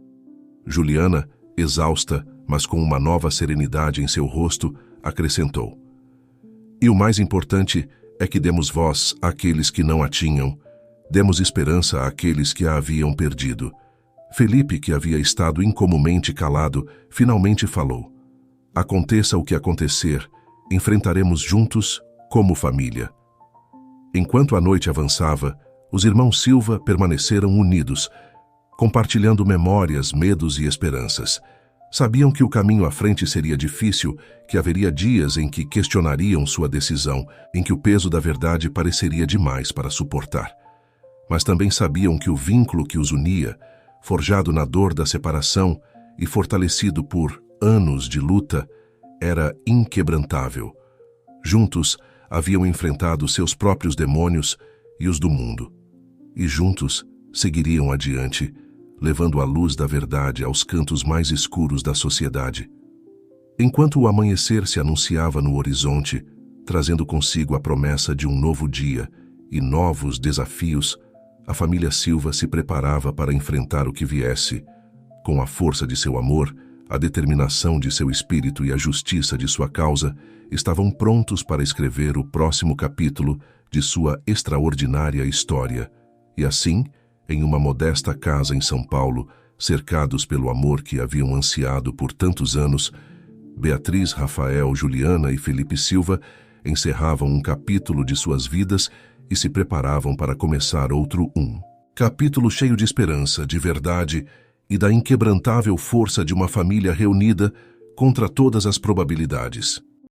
Juliana, exausta, mas com uma nova serenidade em seu rosto, acrescentou. E o mais importante é que demos voz àqueles que não a tinham, demos esperança àqueles que a haviam perdido. Felipe, que havia estado incomumente calado, finalmente falou. Aconteça o que acontecer, enfrentaremos juntos como família. Enquanto a noite avançava, os irmãos Silva permaneceram unidos, compartilhando memórias, medos e esperanças. Sabiam que o caminho à frente seria difícil, que haveria dias em que questionariam sua decisão, em que o peso da verdade pareceria demais para suportar. Mas também sabiam que o vínculo que os unia, forjado na dor da separação e fortalecido por anos de luta, era inquebrantável. Juntos, haviam enfrentado seus próprios demônios e os do mundo. E juntos, seguiriam adiante, levando a luz da verdade aos cantos mais escuros da sociedade. Enquanto o amanhecer se anunciava no horizonte, trazendo consigo a promessa de um novo dia e novos desafios, a família Silva se preparava para enfrentar o que viesse. Com a força de seu amor, a determinação de seu espírito e a justiça de sua causa, estavam prontos para escrever o próximo capítulo de sua extraordinária história. E assim, em uma modesta casa em São Paulo, cercados pelo amor que haviam ansiado por tantos anos, Beatriz, Rafael, Juliana e Felipe Silva encerravam um capítulo de suas vidas e se preparavam para começar outro capítulo cheio de esperança, de verdade e da inquebrantável força de uma família reunida contra todas as probabilidades.